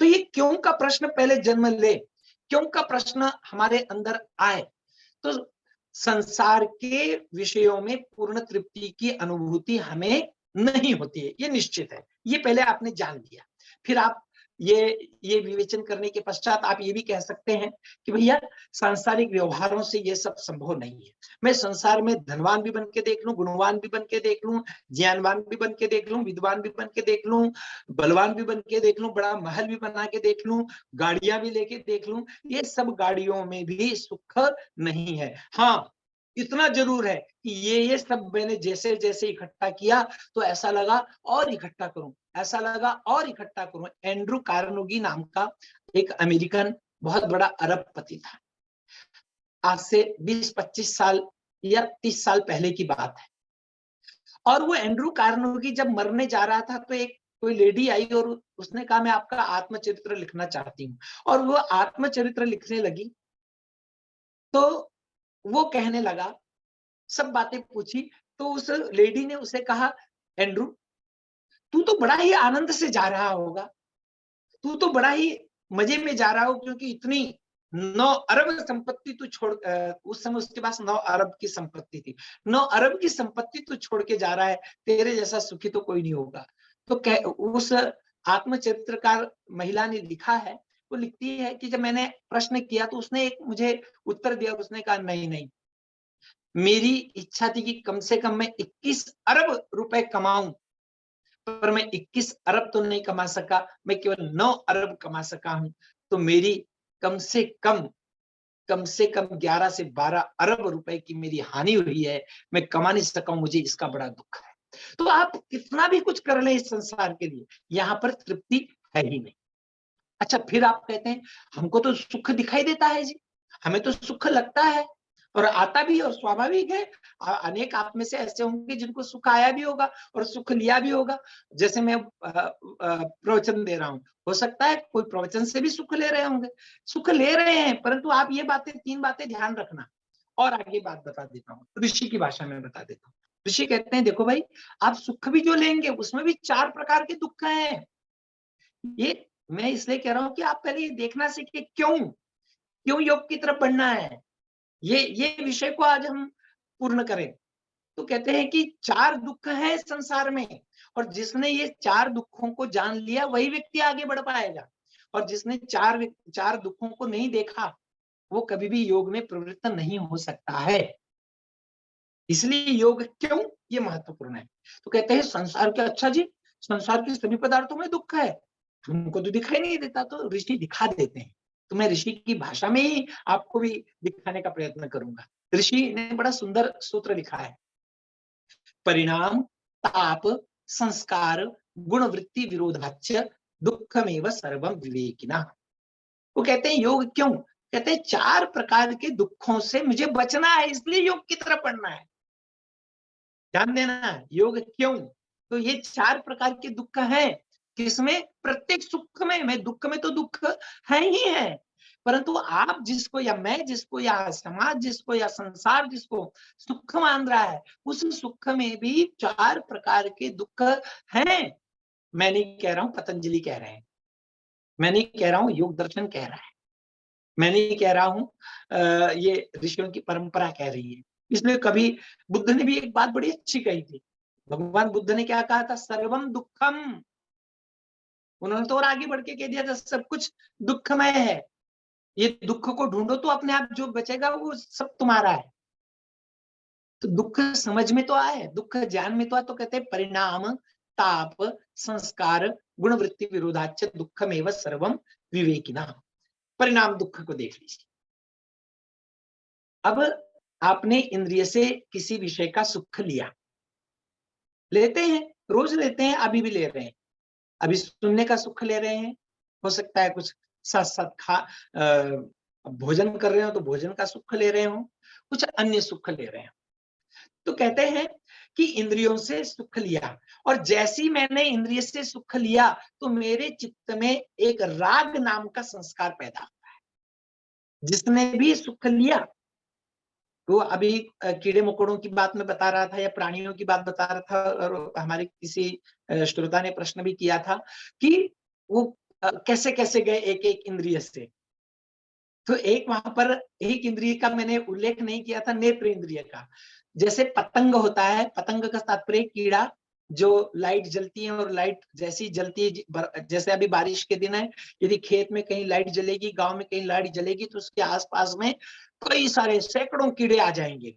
तो ये क्यों का प्रश्न पहले जन्म ले, क्यों का प्रश्न हमारे अंदर आए, तो संसार के विषयों में पूर्ण तृप्ति की अनुभूति हमें नहीं होती है, ये निश्चित है। ये पहले आपने जान लिया। फिर आप ये विवेचन करने के पश्चात आप ये भी कह सकते हैं कि भैया सांसारिक व्यवहारों से ये सब संभव नहीं है। मैं संसार में धनवान भी बन के देख लूं, गुणवान भी बन के देख लूं, ज्ञानवान भी बन के देख लूं, विद्वान भी बन के देख लूं, बलवान भी बन के देख लूं, बड़ा महल भी बना के देख लूं, गाड़ियां भी लेके देख लूं, ये सब गाड़ियों में भी सुख नहीं है। हाँ, इतना जरूर है कि ये सब मैंने जैसे जैसे इकट्ठा किया तो ऐसा लगा और इकट्ठा करूं, ऐसा लगा और इकट्ठा करूं। एंड्रू कार्नेगी नाम का एक अमेरिकन बहुत बड़ा अरबपति था। आज से 20-25 साल या 30 साल पहले की बात है। और वो एंड्रू कार्नेगी जब मरने जा रहा था तो एक कोई लेडी आई और उसने कहा मैं आपका आत्मचरित्र लिखना चाहती हूँ, और वो आत्मचरित्र लिखने लगी। तो वो कहने लगा, सब बातें पूछी, तो उस लेडी ने उसे कहा, एंड्रू तू तो बड़ा ही आनंद से जा रहा होगा, तू तो बड़ा ही मजे में जा रहा हो, क्योंकि इतनी 9 अरब संपत्ति तू छोड़, उस समय उसके पास 9 अरब की संपत्ति थी, 9 अरब की संपत्ति तू छोड़ के जा रहा है, तेरे जैसा सुखी तो कोई नहीं होगा। तो उस आत्मचरित्रकार महिला ने लिखा है, वो लिखती है कि जब मैंने प्रश्न किया तो उसने एक मुझे उत्तर दिया, उसने कहा नहीं नहीं, मेरी इच्छा थी कि कम से कम मैं 21 अरब रुपए कमाऊं, पर मैं 21 अरब तो नहीं कमा सका, मैं केवल 9 अरब कमा सका हूं। तो मेरी कम से कम 11 से 12 अरब रुपए की मेरी हानि हुई है, मैं कमा नहीं सका हूं, मुझे इसका बड़ा दुख है। तो आप कितना भी कुछ कर ले इस संसार के लिए, यहाँ पर तृप्ति है ही नहीं। अच्छा, फिर आप कहते हैं हमको तो सुख दिखाई देता है जी, हमें तो सुख लगता है और आता भी, और स्वाभाविक है। अनेक आप में से ऐसे होंगे जिनको सुख आया भी होगा और सुख लिया भी होगा। जैसे मैं प्रवचन दे रहा हूं, हो सकता है कोई प्रवचन से भी सुख ले रहे होंगे, सुख ले रहे हैं, परंतु आप ये बातें, 3 बातें ध्यान रखना। और आगे बात बता देता हूँ, ऋषि की भाषा में बता देता हूँ। ऋषि कहते हैं देखो भाई, आप सुख भी जो लेंगे उसमें भी 4 प्रकार के दुख हैं। ये मैं इसलिए कह रहा हूं कि आप पहले ये देखना सीखिए, क्यों योग की तरफ बढ़ना है, ये विषय को आज हम पूर्ण करें। तो कहते हैं कि 4 दुख हैं संसार में, और जिसने ये 4 दुखों को जान लिया वही व्यक्ति आगे बढ़ पाएगा, और जिसने 4 दुखों को नहीं देखा वो कभी भी योग में प्रवृत्त नहीं हो सकता है। इसलिए योग क्यों, ये महत्वपूर्ण है। तो कहते हैं संसार के, अच्छा जी संसार के सभी पदार्थों में दुख है, तुमको तो दिखाई नहीं देता, तो ऋषि दिखा देते हैं। तो मैं ऋषि की भाषा में ही आपको भी दिखाने का प्रयत्न करूंगा। ऋषि ने बड़ा सुंदर सूत्र लिखा है, परिणाम ताप संस्कार गुणवृत्ति विरोधाच दुखमेव सर्वम विवेकिना। वो कहते हैं योग क्यों, कहते हैं 4 प्रकार के दुखों से मुझे बचना है, इसलिए योग की तरफ पढ़ना है। ध्यान देना, योग क्यों, तो ये 4 प्रकार के दुख हैं। किसमें, प्रत्येक सुख में, मैं दुख में तो दुख है ही है, परंतु आप जिसको या मैं जिसको या समाज जिसको या संसार जिसको सुख मान रहा है, उस सुख में भी 4 प्रकार के दुख हैं। मैं नहीं कह रहा हूं पतंजलि कह रहे हैं, मैं नहीं कह रहा हूं योग दर्शन कह रहा है, मैं नहीं कह रहा हूं ये ऋषियों की परंपरा कह रही है। इसलिए कभी बुद्ध ने भी एक बात बड़ी अच्छी कही थी। भगवान बुद्ध ने क्या कहा था, सर्वम दुखम। उन्होंने तो और आगे बढ़ के कह दिया था सब कुछ दुखमय है, ये दुख को ढूंढो तो अपने आप जो बचेगा वो सब तुम्हारा है। तो दुख समझ में तो आए, दुख ज्ञान में तो आए। तो कहते हैं परिणाम ताप संस्कार गुणवृत्ति विरोधाच दुखमेव सर्वम विवेकिना। परिणाम दुख को देख लीजिए। अब आपने इंद्रिय से किसी विषय का सुख लिया, लेते हैं, रोज लेते हैं, अभी भी ले रहे हैं, अभी सुनने का सुख ले रहे हैं, हो सकता है कुछ साथ साथ भोजन कर रहे हो तो भोजन का सुख ले रहे हो, कुछ अन्य सुख ले रहे हो। तो कहते हैं कि इंद्रियों से सुख लिया, और जैसी मैंने इंद्रिय से सुख लिया तो मेरे चित्त में एक राग नाम का संस्कार पैदा होता है। जिसने भी सुख लिया, वो अभी कीड़े मकोड़ों की बात में बता रहा था या प्राणियों की बात बता रहा था, और हमारे किसी श्रोता ने प्रश्न भी किया था कि वो कैसे कैसे गए एक एक इंद्रिय से। तो एक वहां पर एक इंद्रिय का मैंने उल्लेख नहीं किया था, नेत्र इंद्रिय का। जैसे पतंग होता है, पतंग का तात्पर्य कीड़ा, जो लाइट जलती है, और लाइट जैसी जलती है, जैसे अभी बारिश के दिन है, यदि खेत में कहीं लाइट जलेगी, गांव में कहीं लाइट जलेगी, तो उसके आसपास में कई सारे सैकड़ों कीड़े आ जाएंगे।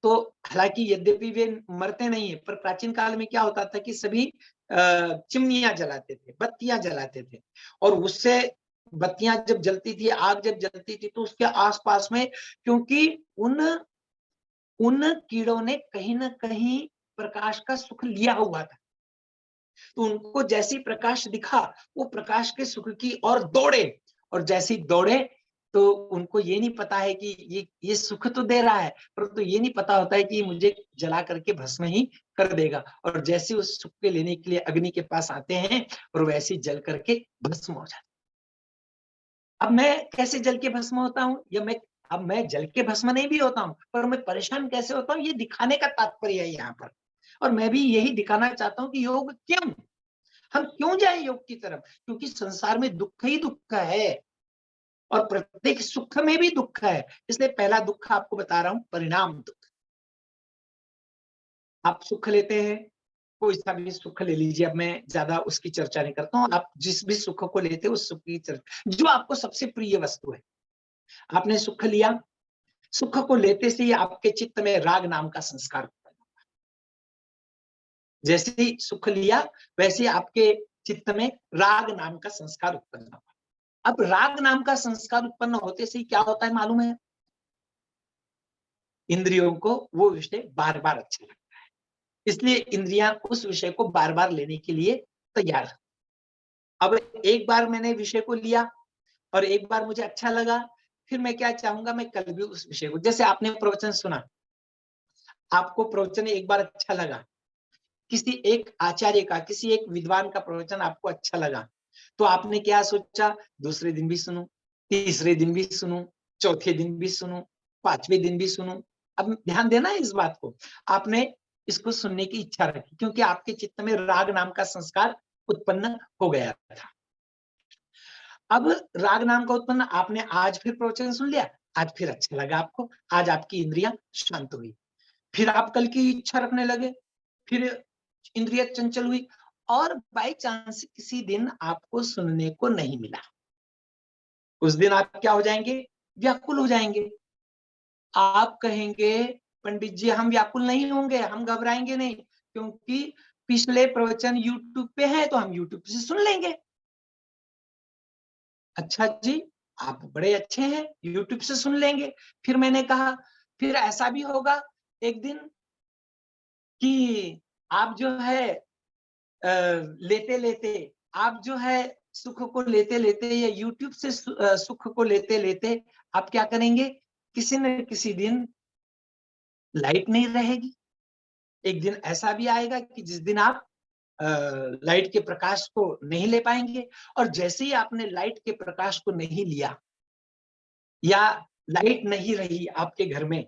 तो हालांकि यद्यपि वे मरते नहीं है, पर प्राचीन काल में क्या होता था कि सभी चिमनियां जलाते थे, बत्तियां जलाते थे, और उससे बत्तियां जब जलती थी, आग जब जलती थी, तो उसके आसपास में, क्योंकि उन कीड़ों ने कहीं ना कहीं प्रकाश का सुख लिया हुआ था, तो उनको जैसी प्रकाश दिखा वो प्रकाश के सुख की ओर दौड़े, और जैसी दौड़े तो उनको ये नहीं पता है कि ये सुख तो दे रहा है, परंतु ये नहीं पता होता है कि मुझे जला करके भस्म ही कर देगा। और जैसे उस सुख के लेने के लिए अग्नि के पास आते हैं और वैसे जल करके भस्म हो जाते। अब मैं कैसे जल के भस्म होता हूँ, या मैं जल के भस्म नहीं भी होता हूँ, पर मैं परेशान कैसे होता हूँ, ये दिखाने का तात्पर्य है यहाँ पर। और मैं भी यही दिखाना चाहता हूँ कि योग क्यों, हम क्यों जाए योग की तरफ, क्योंकि संसार में दुख ही दुख है और प्रत्येक सुख में भी दुख है। इसलिए पहला दुख आपको बता रहा हूं, परिणाम दुख। आप सुख लेते हैं, कोई सा भी सुख ले लीजिए, अब मैं ज्यादा उसकी चर्चा नहीं करता हूं। आप जिस भी सुख को लेते हैं उस सुख की चर्चा, जो आपको सबसे प्रिय वस्तु है, आपने सुख लिया, सुख को लेते से ही आपके चित्त में राग नाम का संस्कार उत्पन्न होगा। जैसे ही सुख लिया वैसे आपके चित्त में राग नाम का संस्कार उत्पन्न होगा। अब राग नाम का संस्कार उत्पन्न होते से ही क्या होता है मालूम है, इंद्रियों को वो विषय बार बार अच्छा लगता है, इसलिए इंद्रियां उस विषय को बार बार लेने के लिए तैयार है। अब एक बार मैंने विषय को लिया और एक बार मुझे अच्छा लगा, फिर मैं क्या चाहूंगा, मैं कल भी उस विषय को, जैसे आपने प्रवचन सुना, आपको प्रवचन एक बार अच्छा लगा, किसी एक आचार्य का, किसी एक विद्वान का प्रवचन आपको अच्छा लगा, तो आपने क्या सोचा, दूसरे दिन भी सुनूं, तीसरे दिन भी सुनूं, चौथे दिन भी सुनूं, पांचवें दिन भी सुनूं। अब ध्यान देना है इस बात को, आपने इसको सुनने की इच्छा रखी क्योंकि आपके चित्त में राग नाम का संस्कार उत्पन्न हो गया था। अब राग नाम का उत्पन्न, आपने आज फिर प्रवचन सुन लिया, आज फिर अच्छा लगा आपको, आज आपकी इंद्रियां शांत हुई, फिर आप कल की इच्छा रखने लगे, फिर इंद्रिय चंचल हुई, और बाई चांस किसी दिन आपको सुनने को नहीं मिला, उस दिन आप क्या हो जाएंगे, व्याकुल हो जाएंगे। आप कहेंगे पंडित जी हम व्याकुल नहीं होंगे, हम घबराएंगे नहीं, क्योंकि पिछले प्रवचन यूट्यूब पे है तो हम यूट्यूब से सुन लेंगे। अच्छा जी, आप बड़े अच्छे हैं, यूट्यूब से सुन लेंगे। फिर मैंने कहा फिर ऐसा भी होगा एक दिन कि आप जो है लेते लेते, आप जो है सुख को लेते लेते या यूट्यूब से सुख को लेते लेते आप क्या करेंगे, किसी न किसी दिन लाइट नहीं रहेगी। एक दिन ऐसा भी आएगा कि जिस दिन आप लाइट के प्रकाश को नहीं ले पाएंगे, और जैसे ही आपने लाइट के प्रकाश को नहीं लिया या लाइट नहीं रही आपके घर में,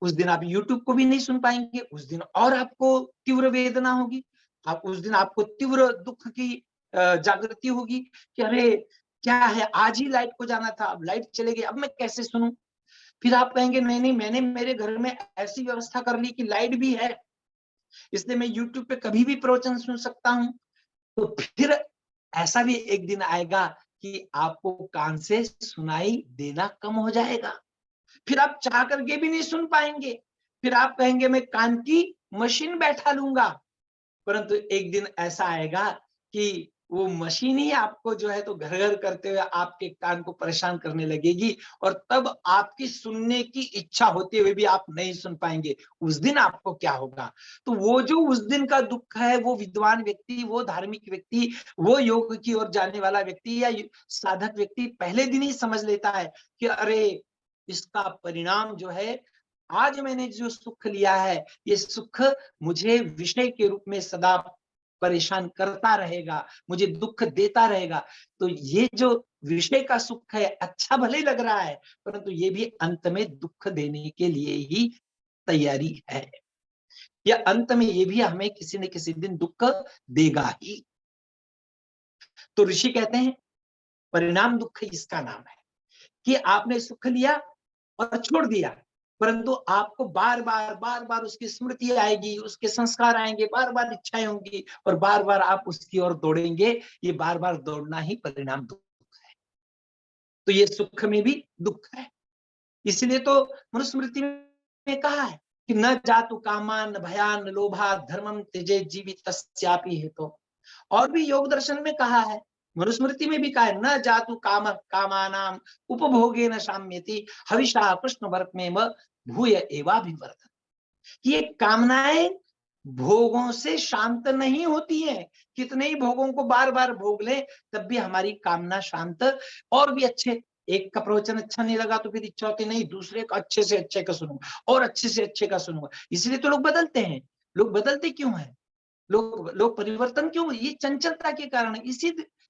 उस दिन आप यूट्यूब को भी नहीं सुन पाएंगे, उस दिन और आपको तीव्र वेदना होगी, आप उस दिन आपको तीव्र दुख की जागृति होगी कि अरे क्या है, आज ही लाइट को जाना था, अब लाइट चले गई, अब मैं कैसे सुनूं। फिर आप कहेंगे नहीं नहीं, मैंने मेरे घर में ऐसी व्यवस्था कर ली कि लाइट भी है, इसलिए मैं यूट्यूब पे कभी भी प्रवचन सुन सकता हूं। तो फिर ऐसा भी एक दिन आएगा कि आपको कान से सुनाई देना कम हो जाएगा, फिर आप चाह करके भी नहीं सुन पाएंगे, फिर आप कहेंगे मैं कान की मशीन बैठा लूंगा, परंतु एक दिन ऐसा आएगा कि वो मशीन ही आपको जो है तो घर घर करते हुए आपके कान को परेशान करने लगेगी, और तब आपकी सुनने की इच्छा होते हुए भी आप नहीं सुन पाएंगे। उस दिन आपको क्या होगा, तो वो जो उस दिन का दुख है, वो विद्वान व्यक्ति, वो धार्मिक व्यक्ति, वो योग की ओर जाने वाला व्यक्ति या साधक व्यक्ति पहले दिन ही समझ लेता है कि अरे इसका परिणाम जो है, आज मैंने जो सुख लिया है, ये सुख मुझे विषय के रूप में सदा परेशान करता रहेगा, मुझे दुख देता रहेगा। तो ये जो विषय का सुख है, अच्छा भले लग रहा है, परंतु ये भी अंत में दुख देने के लिए ही तैयारी है, या अंत में ये भी हमें किसी न किसी दिन दुख देगा ही। तो ऋषि कहते हैं परिणाम दुख इसका नाम है कि आपने सुख लिया और छोड़ दिया, परंतु आपको बार बार उसकी स्मृति आएगी, उसके संस्कार आएंगे, बार बार इच्छाएं होंगी और बार बार आप उसकी ओर दौड़ेंगे। ये बार बार दौड़ना ही परिणाम दुख है। तो ये सुख में भी दुख है, इसलिए तो मनुस्मृति में कहा है कि न जातु कामान भयान लोभा धर्मम त्यजे जीवितस्यापि हेतो। और भी योग दर्शन में कहा है, मनुस्मृति में भी कहा है, न जातु काम कामानाम उपभोगे न शाम्यति हविषा कृष्ण वर्त में भूय एवाभिवर्धन। ये कामनाएं भोगों से शांत नहीं होती हैं, कितने ही भोगों को बार बार भोग लें तब भी हमारी कामना शांत और भी अच्छे एक का प्रवचन अच्छा नहीं लगा तो फिर इच्छा होती नहीं दूसरे का अच्छे से अच्छे का सुनूंगा और अच्छे से अच्छे का सुनूंगा। इसलिए तो लोग बदलते हैं। लोग बदलते क्यों हैं? लोग परिवर्तन क्यों? ये चंचलता के कारण,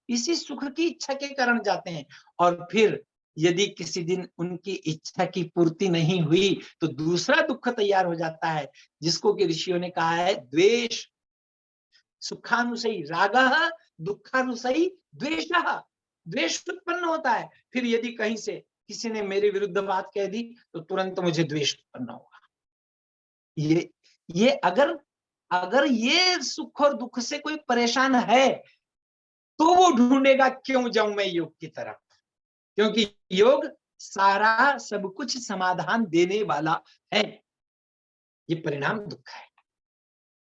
इसी सुख की इच्छा के कारण जाते हैं। और फिर यदि किसी दिन उनकी इच्छा की पूर्ति नहीं हुई तो दूसरा दुख तैयार हो जाता है, जिसको कि ऋषियों ने कहा है द्वेष। सुखानुसई रागः, दुखानुसई द्वेषः। द्वेष उत्पन्न होता है। फिर यदि कहीं से किसी ने मेरे विरुद्ध बात कह दी तो तुरंत मुझे द्वेष उत्पन्न होगा। ये अगर ये सुख और दुख से कोई परेशान है तो वो ढूंढेगा क्यों जाऊं मैं योग की तरफ, क्योंकि योग सारा सब कुछ समाधान देने वाला है। ये परिणाम दुख है।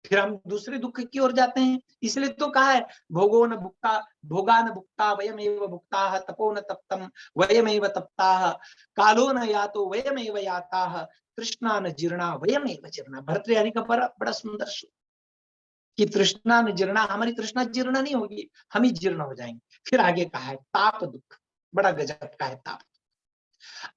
फिर हम दूसरे दुख की ओर जाते हैं। इसलिए तो कहा है भोगो न भुक्ता, भोगा न भुक्ता वयमेव भुक्ताः, तपो न तप्तम वयमेव तप्ताः, कालो न यातो वयमेव याताः, तृष्णा न जीर्णा वयमेव जीर्णा। भर्तृहरि का बड़ा सुंदर श्लोक कि तृष्णा न जीर्णा, हमारी तृष्णा जीर्ण नहीं होगी, हम ही जीर्ण हो जाएंगे। फिर आगे कहा है ताप दुख, बड़ा गजब का है ताप।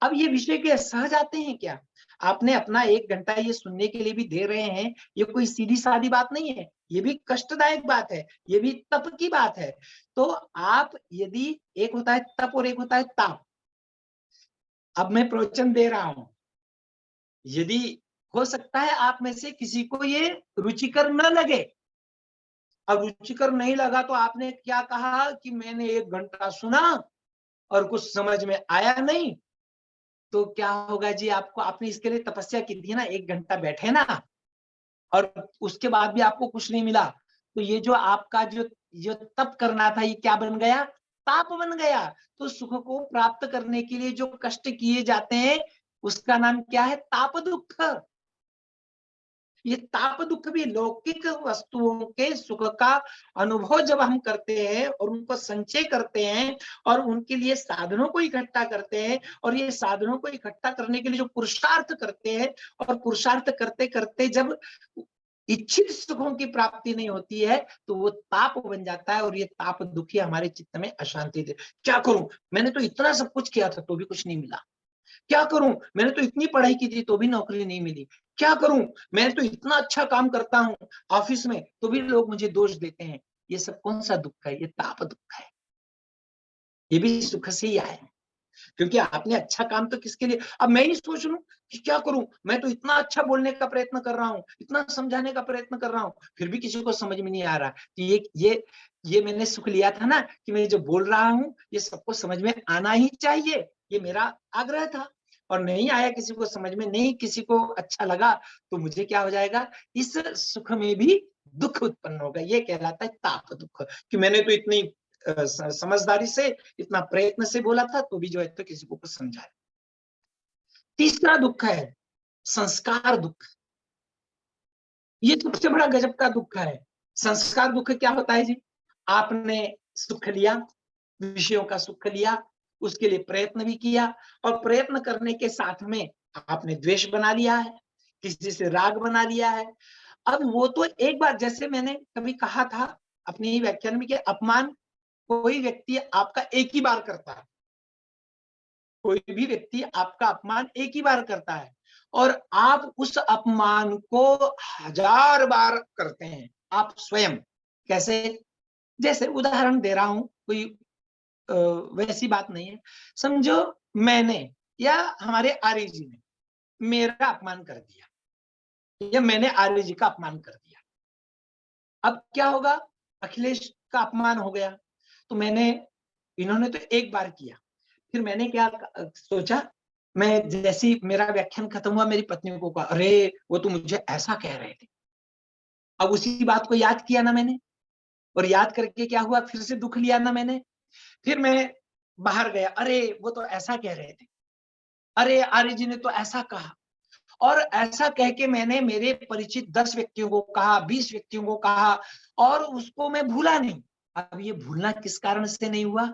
अब ये विषय के सहज आते हैं क्या? आपने अपना 1 घंटा ये सुनने के लिए भी दे रहे हैं, ये कोई सीधी सादी बात नहीं है, ये भी कष्टदायक बात है, ये भी तप की बात है। तो आप यदि एक होता है तप और एक होता है ताप। अब मैं प्रवचन दे रहा हूं, यदि हो सकता है आप में से किसी को ये रुचिकर न लगे। अब रुचिकर नहीं लगा तो आपने क्या कहा कि मैंने 1 घंटा सुना और कुछ समझ में आया नहीं, तो क्या होगा जी? आपको, आपने इसके लिए तपस्या की थी ना, 1 घंटा बैठे ना, और उसके बाद भी आपको कुछ नहीं मिला, तो ये जो आपका जो तप करना था, ये क्या बन गया? ताप बन गया। तो सुख को प्राप्त करने के लिए जो कष्ट किए जाते हैं उसका नाम क्या है? ताप दुख। ये ताप दुख भी लौकिक वस्तुओं के सुख का अनुभव जब हम करते हैं और उनको संचय करते हैं और उनके लिए साधनों को इकट्ठा करते हैं, और ये साधनों को इकट्ठा करने के लिए जो पुरुषार्थ करते हैं, और पुरुषार्थ करते करते जब इच्छित सुखों की प्राप्ति नहीं होती है तो वो ताप बन जाता है, और ये ताप दुखी हमारे चित्त में अशांति दे। क्या करूं, मैंने तो इतना सब कुछ किया था तो भी कुछ नहीं मिला। क्या करूं, मैंने तो इतनी पढ़ाई की थी तो भी नौकरी नहीं मिली। क्या करूं, मैं तो इतना अच्छा काम करता हूं ऑफिस में तो भी लोग मुझे दोष देते हैं। ये सब कौन सा दुख है? ये ताप दुख है। ये भी सुख से ही आए, क्योंकि आपने अच्छा काम तो किसके लिए? अब मैं ही सोच लूं कि क्या करूं, मैं तो इतना अच्छा बोलने का प्रयत्न कर रहा हूं, इतना समझाने का प्रयत्न कर रहा हूं, फिर भी किसी को समझ में नहीं आ रहा कि ये मैंने सुख लिया था ना कि मैं जो बोल रहा हूं ये सबको समझ में आना ही चाहिए, ये मेरा आग्रह था, और नहीं आया किसी को समझ में, नहीं किसी को अच्छा लगा, तो मुझे क्या हो जाएगा? इस सुख में भी दुख उत्पन्न होगा। ये कहलाता है ताप दुख, कि मैंने तो इतनी समझदारी से, इतना प्रयत्न से बोला था तो भी जो है तो किसी को कुछ समझाया। तीसरा दुख है संस्कार दुख। ये सबसे बड़ा गजब का दुख है। संस्कार दुख क्या होता है जी? आपने सुख लिया, विषयों का सुख लिया, उसके लिए प्रयत्न भी किया, और प्रयत्न करने के साथ में आपने द्वेष बना लिया है, किसी से राग बना लिया है। अब वो तो एक बार, जैसे मैंने कभी कहा था अपने ही व्याख्यान में कि अपमान कोई व्यक्ति आपका एक ही बार करता है, कोई भी व्यक्ति आपका अपमान एक ही बार करता है, और आप उस अपमान को 1000 बार करते हैं आप स्वयं। कैसे? जैसे उदाहरण दे रहा हूं, कोई वैसी बात नहीं है। समझो मैंने या हमारे आर्य जी ने मेरा अपमान कर दिया, या मैंने आर्य जी का अपमान कर दिया। अब क्या होगा? अखिलेश का अपमान हो गया, तो इन्होंने तो एक बार किया, फिर मैंने क्या सोचा, मैं जैसे ही मेरा व्याख्यान खत्म हुआ, मेरी पत्नी को कहा, अरे वो तो मुझे ऐसा कह रहे थे। अब उसी बात को याद किया ना मैंने, और याद करके क्या हुआ? फिर से दुख लिया ना मैंने। फिर मैं बाहर गया, अरे वो तो ऐसा कह रहे थे, अरे आर्य जी ने तो ऐसा कहा, और ऐसा कह के मैंने मेरे परिचित 10 व्यक्तियों को कहा, 20 व्यक्तियों को कहा, और उसको मैं भूला नहीं। अब ये भूलना किस कारण से नहीं हुआ?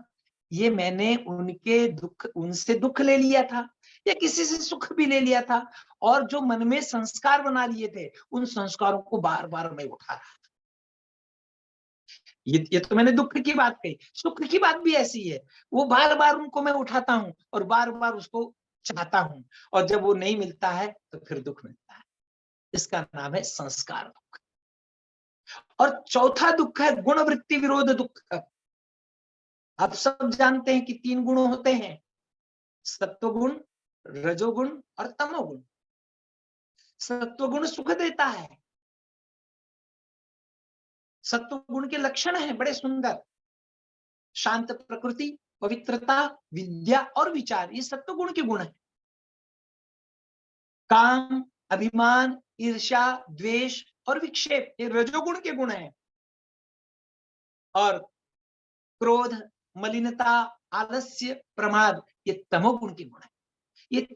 ये मैंने उनसे दुख ले लिया था, या किसी से सुख भी ले लिया था, और जो मन में संस्कार बना लिए थे उन संस्कारों को बार बार मैं उठा रहा था। ये तो मैंने दुख की बात कही, सुख की बात भी ऐसी है। वो बार बार उनको मैं उठाता हूं और बार बार उसको चाहता हूं, और जब वो नहीं मिलता है तो फिर दुख मिलता है। इसका नाम है संस्कार दुख। और चौथा दुख है गुण वृत्ति विरोध दुख। आप सब जानते हैं कि 3 गुण होते हैं, सत्वगुण, रजोगुण और तमोगुण। सत्वगुण सुख देता है। सत्वगुण के लक्षण हैं बड़े सुंदर, शांत प्रकृति, पवित्रता, विद्या और विचार, ये सत्वगुण के गुण हैं। काम, अभिमान, ईर्ष्या, द्वेष और विक्षेप, ये रजोगुण के गुण हैं। और क्रोध, मलिनता, आलस्य, प्रमाद, ये तमोगुण के गुण हैं।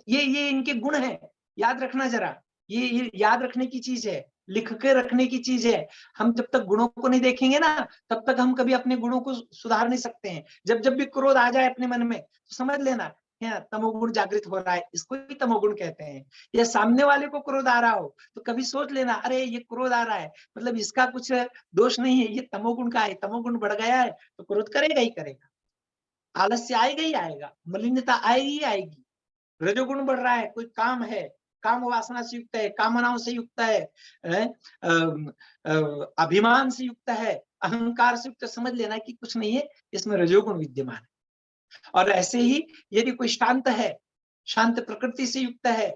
ये इनके गुण हैं। याद रखना जरा, ये याद रखने की चीज है, लिख के रखने की चीज है। हम जब तक गुणों को नहीं देखेंगे ना, तब तक हम कभी अपने गुणों को सुधार नहीं सकते हैं। जब भी क्रोध आ जाए अपने मन में, तो समझ लेना है तमोगुण जागृत हो रहा है, इसको ही तमोगुण कहते हैं। या सामने वाले को क्रोध आ रहा हो तो कभी सोच लेना, अरे ये क्रोध आ रहा है, मतलब इसका कुछ दोष नहीं है, ये तमोगुण का है। तमोगुण बढ़ गया है तो क्रोध करेगा ही करेगा, आलस्य आएगा ही आएगा, मलिनता आएगी ही आएगी। रजोगुण बढ़ रहा है, कोई काम है, काम वासना से युक्त है, कामनाओं से युक्त है, अभिमान से युक्त है, अहंकार से युक्त, समझ लेना कि कुछ नहीं है, इसमें रजोगुण विद्यमान है। और ऐसे ही यदि कोई शांत है, शांत प्रकृति से युक्त है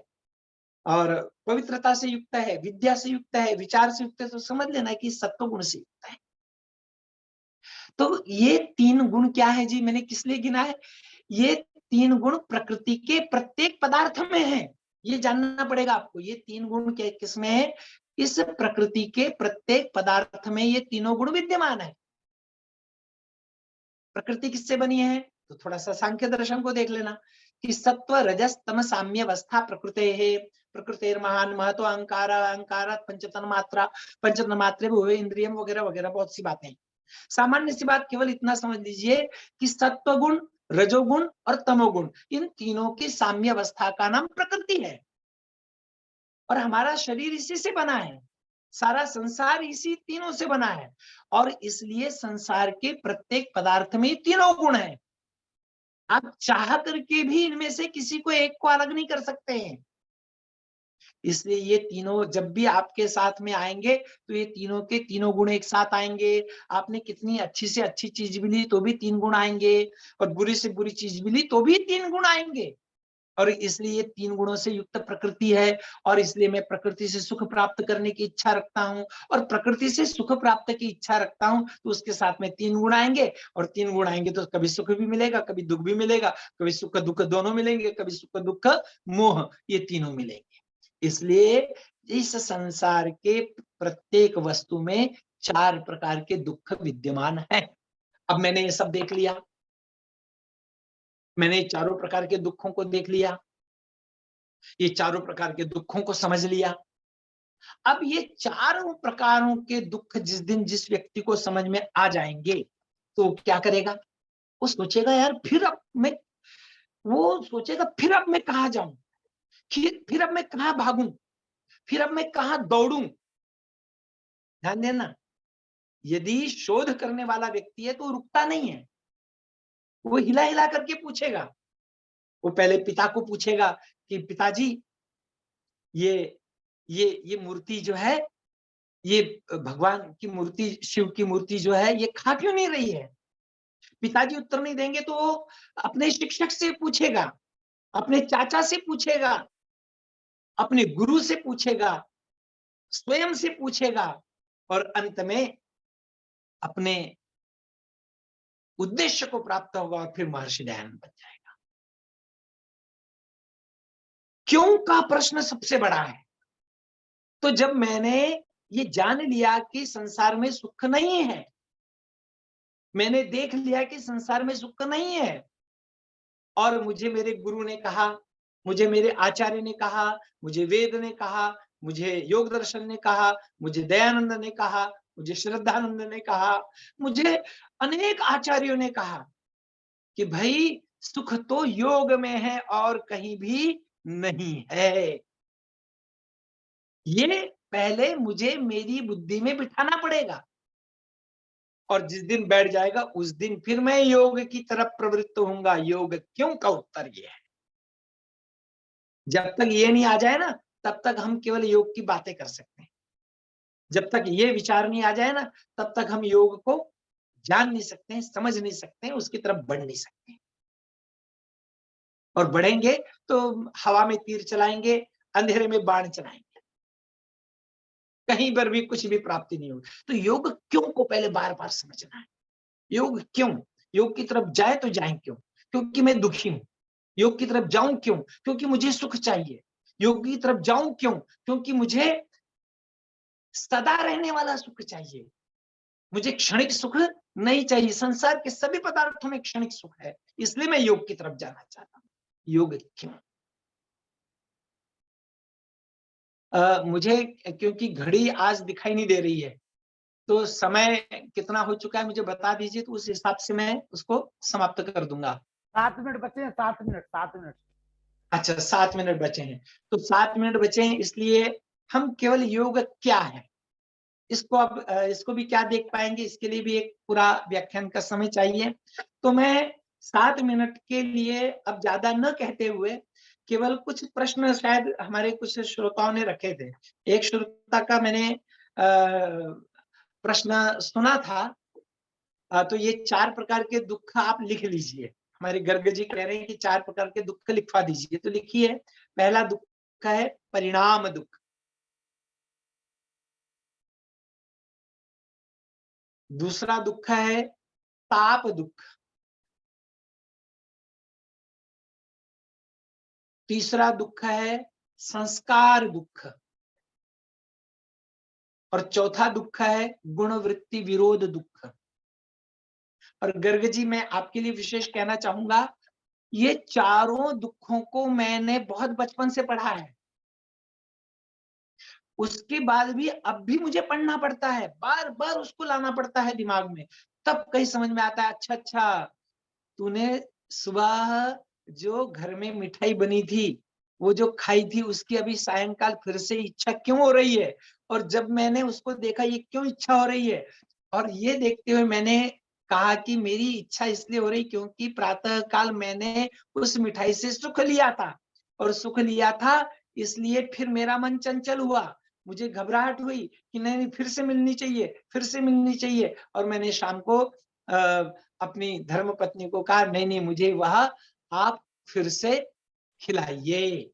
और पवित्रता से युक्त है, विद्या से युक्त है, विचार से युक्त है, तो समझ लेना कि सत्व गुण से युक्त है। तो ये 3 गुण क्या है जी, मैंने किस लिए गिना है? ये 3 गुण प्रकृति के प्रत्येक पदार्थ में है, ये जानना पड़ेगा आपको। ये 3 गुण किसमें है? इस प्रकृति के प्रत्येक पदार्थ में ये तीनों गुण विद्यमान है। प्रकृति किससे बनी है? तो थोड़ा सा सांख्य दर्शन को देख लेना कि सत्व रजस तम साम्य अवस्था प्रकृते है। प्रकृतिर महान महत्व अहंकार, अहंकार पंचतन मात्रा, पंचतन मात्रे भुवे इंद्रियम वगैरह वगैरह, बहुत सी बातें। सामान्य सी बात केवल इतना समझ लीजिए कि सत्वगुण, रजोगुण और तमोगुण, इन तीनों की साम्य अवस्था का नाम प्रकृति है। और हमारा शरीर इसी से बना है, सारा संसार इसी तीनों से बना है, और इसलिए संसार के प्रत्येक पदार्थ में तीनों गुण हैं। आप चाह करके भी इनमें से किसी को एक को अलग नहीं कर सकते हैं। इसलिए ये तीनों जब भी आपके साथ में आएंगे तो ये तीनों के तीनों गुण एक साथ आएंगे। आपने कितनी अच्छी से अच्छी चीज भी ली तो भी 3 गुण आएंगे, और बुरी से बुरी चीज भी ली तो भी 3 गुण आएंगे। और इसलिए ये 3 गुणों से युक्त प्रकृति है, और इसलिए मैं प्रकृति से सुख प्राप्त करने की इच्छा रखता हूं, और प्रकृति से सुख प्राप्त की इच्छा रखता हूं तो उसके साथ में 3 गुण आएंगे, और 3 गुण आएंगे तो कभी सुख भी मिलेगा, कभी दुख भी मिलेगा, कभी सुख दुख दोनों मिलेंगे, कभी सुख दुख मोह, ये तीनों मिलेंगे। इसलिए इस संसार के प्रत्येक वस्तु में 4 प्रकार के दुख विद्यमान हैं। अब मैंने ये सब देख लिया, मैंने चारों प्रकार के दुखों को देख लिया, ये चारों प्रकार के दुखों को समझ लिया। अब ये चारों प्रकारों के दुख जिस दिन जिस व्यक्ति को समझ में आ जाएंगे तो क्या करेगा? वो सोचेगा यार फिर अब मैं, वो सोचेगा फिर अब मैं कहाँ जाऊं, फिर अब मैं कहाँ भागूं, फिर अब मैं कहाँ दौड़ूं। ध्यान देना, यदि शोध करने वाला व्यक्ति है तो रुकता नहीं है, वो हिला हिला करके पूछेगा। वो पहले पिता को पूछेगा कि पिताजी ये मूर्ति जो है, ये भगवान की मूर्ति, शिव की मूर्ति जो है, ये खा क्यों नहीं रही है? पिताजी उत्तर नहीं देंगे तो वो अपने शिक्षक से पूछेगा, अपने चाचा से पूछेगा, अपने गुरु से पूछेगा, स्वयं से पूछेगा, और अंत में अपने उद्देश्य को प्राप्त होगा और फिर महर्षि दयानंद बन जाएगा। क्यों का प्रश्न सबसे बड़ा है। तो जब मैंने ये जान लिया कि संसार में सुख नहीं है, मैंने देख लिया कि संसार में सुख नहीं है, और मुझे मेरे गुरु ने कहा, मुझे मेरे आचार्य ने कहा, मुझे वेद ने कहा, मुझे योग दर्शन ने कहा, मुझे दयानंद ने कहा, मुझे श्रद्धानंद ने कहा, मुझे अनेक आचार्यों ने कहा कि भाई सुख तो योग में है और कहीं भी नहीं है। ये पहले मुझे मेरी बुद्धि में बिठाना पड़ेगा, और जिस दिन बैठ जाएगा उस दिन फिर मैं योग की तरफ प्रवृत्त होऊंगा। योग क्यों का उत्तर ये है। जब तक ये नहीं आ जाए ना तब तक हम केवल योग की बातें कर सकते हैं। जब तक ये विचार नहीं आ जाए ना तब तक हम योग को जान नहीं सकते हैं, समझ नहीं सकते हैं, उसकी तरफ बढ़ नहीं सकते हैं। और बढ़ेंगे तो हवा में तीर चलाएंगे, अंधेरे में बाण चलाएंगे, कहीं पर भी कुछ भी प्राप्ति नहीं होगी। तो योग क्यों को पहले बार बार समझना है। योग क्यों, योग की तरफ जाए तो जाए क्यों, क्योंकि मैं दुखी हूं। योग की तरफ जाऊं क्यों, क्योंकि मुझे सुख चाहिए। योग की तरफ जाऊं क्यों, क्योंकि मुझे सदा रहने वाला सुख चाहिए। मुझे क्षणिक सुख नहीं चाहिए। संसार के सभी पदार्थों में क्षणिक सुख है, इसलिए मैं योग की तरफ जाना चाहता हूं। योग क्यों? मुझे क्योंकि घड़ी आज दिखाई नहीं दे रही है, तो समय कितना हो चुका है मुझे बता दीजिए, तो उस हिसाब से मैं उसको समाप्त कर दूंगा। 7 मिनट बचे हैं, 7 मिनट, 7 मिनट। अच्छा, 7 मिनट बचे हैं, तो 7 मिनट बचे हैं, इसलिए हम केवल योग क्या है इसको अब इसको भी क्या देख पाएंगे, इसके लिए भी एक पूरा व्याख्यान का समय चाहिए। तो मैं 7 मिनट के लिए अब ज्यादा न कहते हुए केवल कुछ प्रश्न शायद हमारे कुछ श्रोताओं ने रखे थे। एक श्रोता का मैंने प्रश्न सुना था। तो ये 4 प्रकार के दुख आप लिख लीजिए। हमारे गर्ग जी कह रहे हैं कि 4 प्रकार के दुख लिखवा दीजिए, तो लिखिए। पहला दुख है परिणाम दुख। दूसरा दुख है ताप दुख। तीसरा दुख है संस्कार दुख। और चौथा दुख है गुणवृत्ति विरोध दुख। और गर्ग जी मैं आपके लिए विशेष कहना चाहूंगा, ये चारों दुखों को मैंने बहुत बचपन से पढ़ा है, उसके बाद भी अब भी मुझे पढ़ना पड़ता है, बार बार उसको लाना पड़ता है दिमाग में, तब कहीं समझ में आता है। अच्छा अच्छा, तूने सुबह जो घर में मिठाई बनी थी वो जो खाई थी, उसकी अभी सायंकाल फिर से इच्छा क्यों हो रही है, और जब मैंने उसको देखा ये क्यों इच्छा हो रही है, और ये देखते हुए मैंने कहा कि मेरी इच्छा इसलिए हो रही क्योंकि प्रातः काल मैंने उस मिठाई से सुख लिया था, और सुख लिया था इसलिए फिर मेरा मन चंचल हुआ, मुझे घबराहट हुई कि नहीं फिर से मिलनी चाहिए, फिर से मिलनी चाहिए। और मैंने शाम को अपनी धर्म पत्नी को कहा नहीं नहीं, मुझे वह आप फिर से खिलाइए।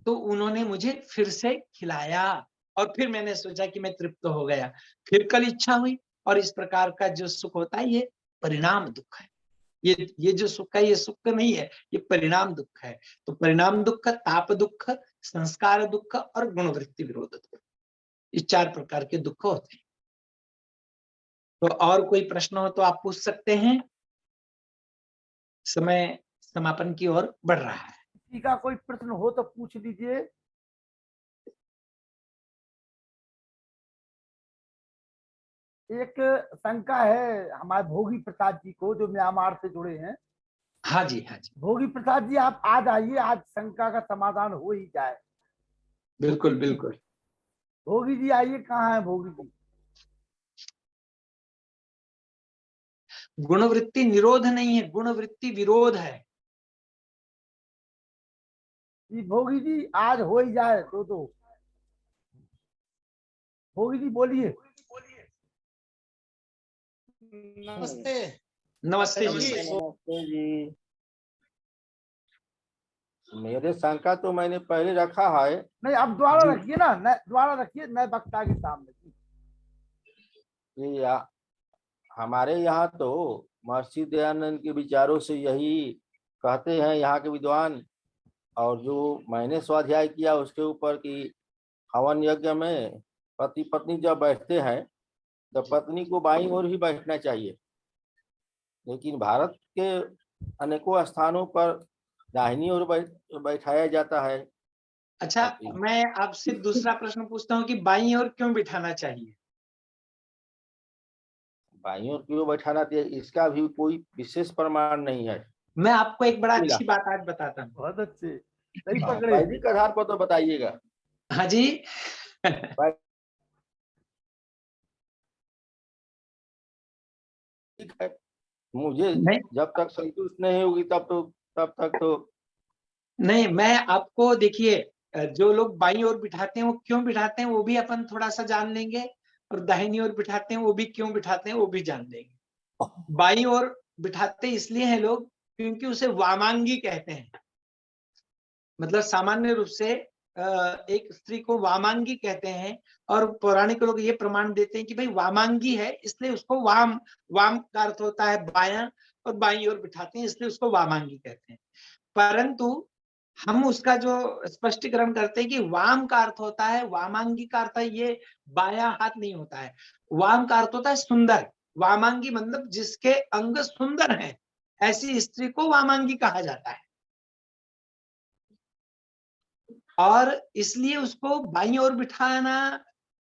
तो उन्होंने मुझे फिर से खिलाया, और फिर मैंने सोचा कि मैं तृप्त हो गया, फिर कल इच्छा हुई। और इस प्रकार का जो सुख होता है ये परिणाम दुख है। ये जो सुख है ये सुख नहीं है, ये परिणाम दुख है। तो परिणाम दुख, ताप दुख, संस्कार दुख और गुणवृत्ति विरोध दुख, ये 4 प्रकार के दुख होते हैं। तो और कोई प्रश्न हो तो आप पूछ सकते हैं। समय समापन की ओर बढ़ रहा है। किसी का कोई प्रश्न हो तो पूछ लीजिए। एक शंका है हमारे भोगी प्रसाद जी को, जो म्यांमार से जुड़े हैं। हाँ जी, हाँ जी, भोगी प्रसाद जी, आप आज आइए, आज शंका का समाधान हो ही जाए। बिल्कुल बिल्कुल। भोगी जी आइए, कहाँ है भोगी जी? गुणवृत्ति निरोध नहीं है, गुणवृत्ति विरोध है। जी भोगी जी, आज हो ही जाए तो भोगी जी बोलिए। नमस्ते। नमस्ते जी। नमस्ते जी। मेरे शंका तो मैंने पहले रखा है। नहीं, अब दोबारा रखिए ना, दोबारा रखिए नए वक्ता के सामने। कि हमारे यहाँ तो महर्षि दयानंद के विचारों से यही कहते हैं यहाँ के विद्वान, और जो मैंने स्वाध्याय किया उसके ऊपर कि हवन यज्ञ में पति पत्नी जब बैठते हैं तो पत्नी को बाईं ओर ही बैठना चाहिए, लेकिन भारत के अनेकों स्थानों पर दाहिनी ओर बैठाया जाता है। अच्छा, मैं आपसे दूसरा प्रश्न पूछता हूँ कि बाईं ओर क्यों बिठाना चाहिए? बाईं ओर क्यों बैठाना चाहिए, इसका भी कोई विशेष प्रमाण नहीं है। मैं आपको एक बड़ा अच्छी बात आज बताता हूँ। बहुत अच्छे, सही पकड़े। वैदिक आधार पर तो बताइएगा। हाँ जी। ठीक है, मुझे नहीं जब तक संतुष्ट नहीं होगी तब तक तो नहीं, मैं आपको देखिए, जो लोग बाईं ओर बिठाते हैं वो क्यों बिठाते हैं वो भी अपन थोड़ा सा जान लेंगे, और दाहिनी ओर बिठाते हैं वो भी क्यों बिठाते हैं वो भी जान लेंगे। बाईं ओर बिठाते इसलिए हैं लोग क्योंकि उसे वामांगी कहते हैं। मतलब सामान्य रूप से एक स्त्री को वामांगी कहते हैं, और पौराणिक लोग ये प्रमाण देते हैं कि भाई वामांगी है इसलिए उसको वाम का अर्थ होता है बायां, और बाईं ओर बिठाते हैं इसलिए उसको वामांगी कहते हैं। परंतु हम उसका जो स्पष्टीकरण करते हैं कि वाम का अर्थ होता है, वामांगी का अर्थ है ये बायां हाथ नहीं होता है, वाम का अर्थ होता है सुंदर। वामांगी मतलब जिसके अंग सुंदर हैं, ऐसी स्त्री को वामांगी कहा जाता है। और इसलिए उसको बाईं ओर बिठाना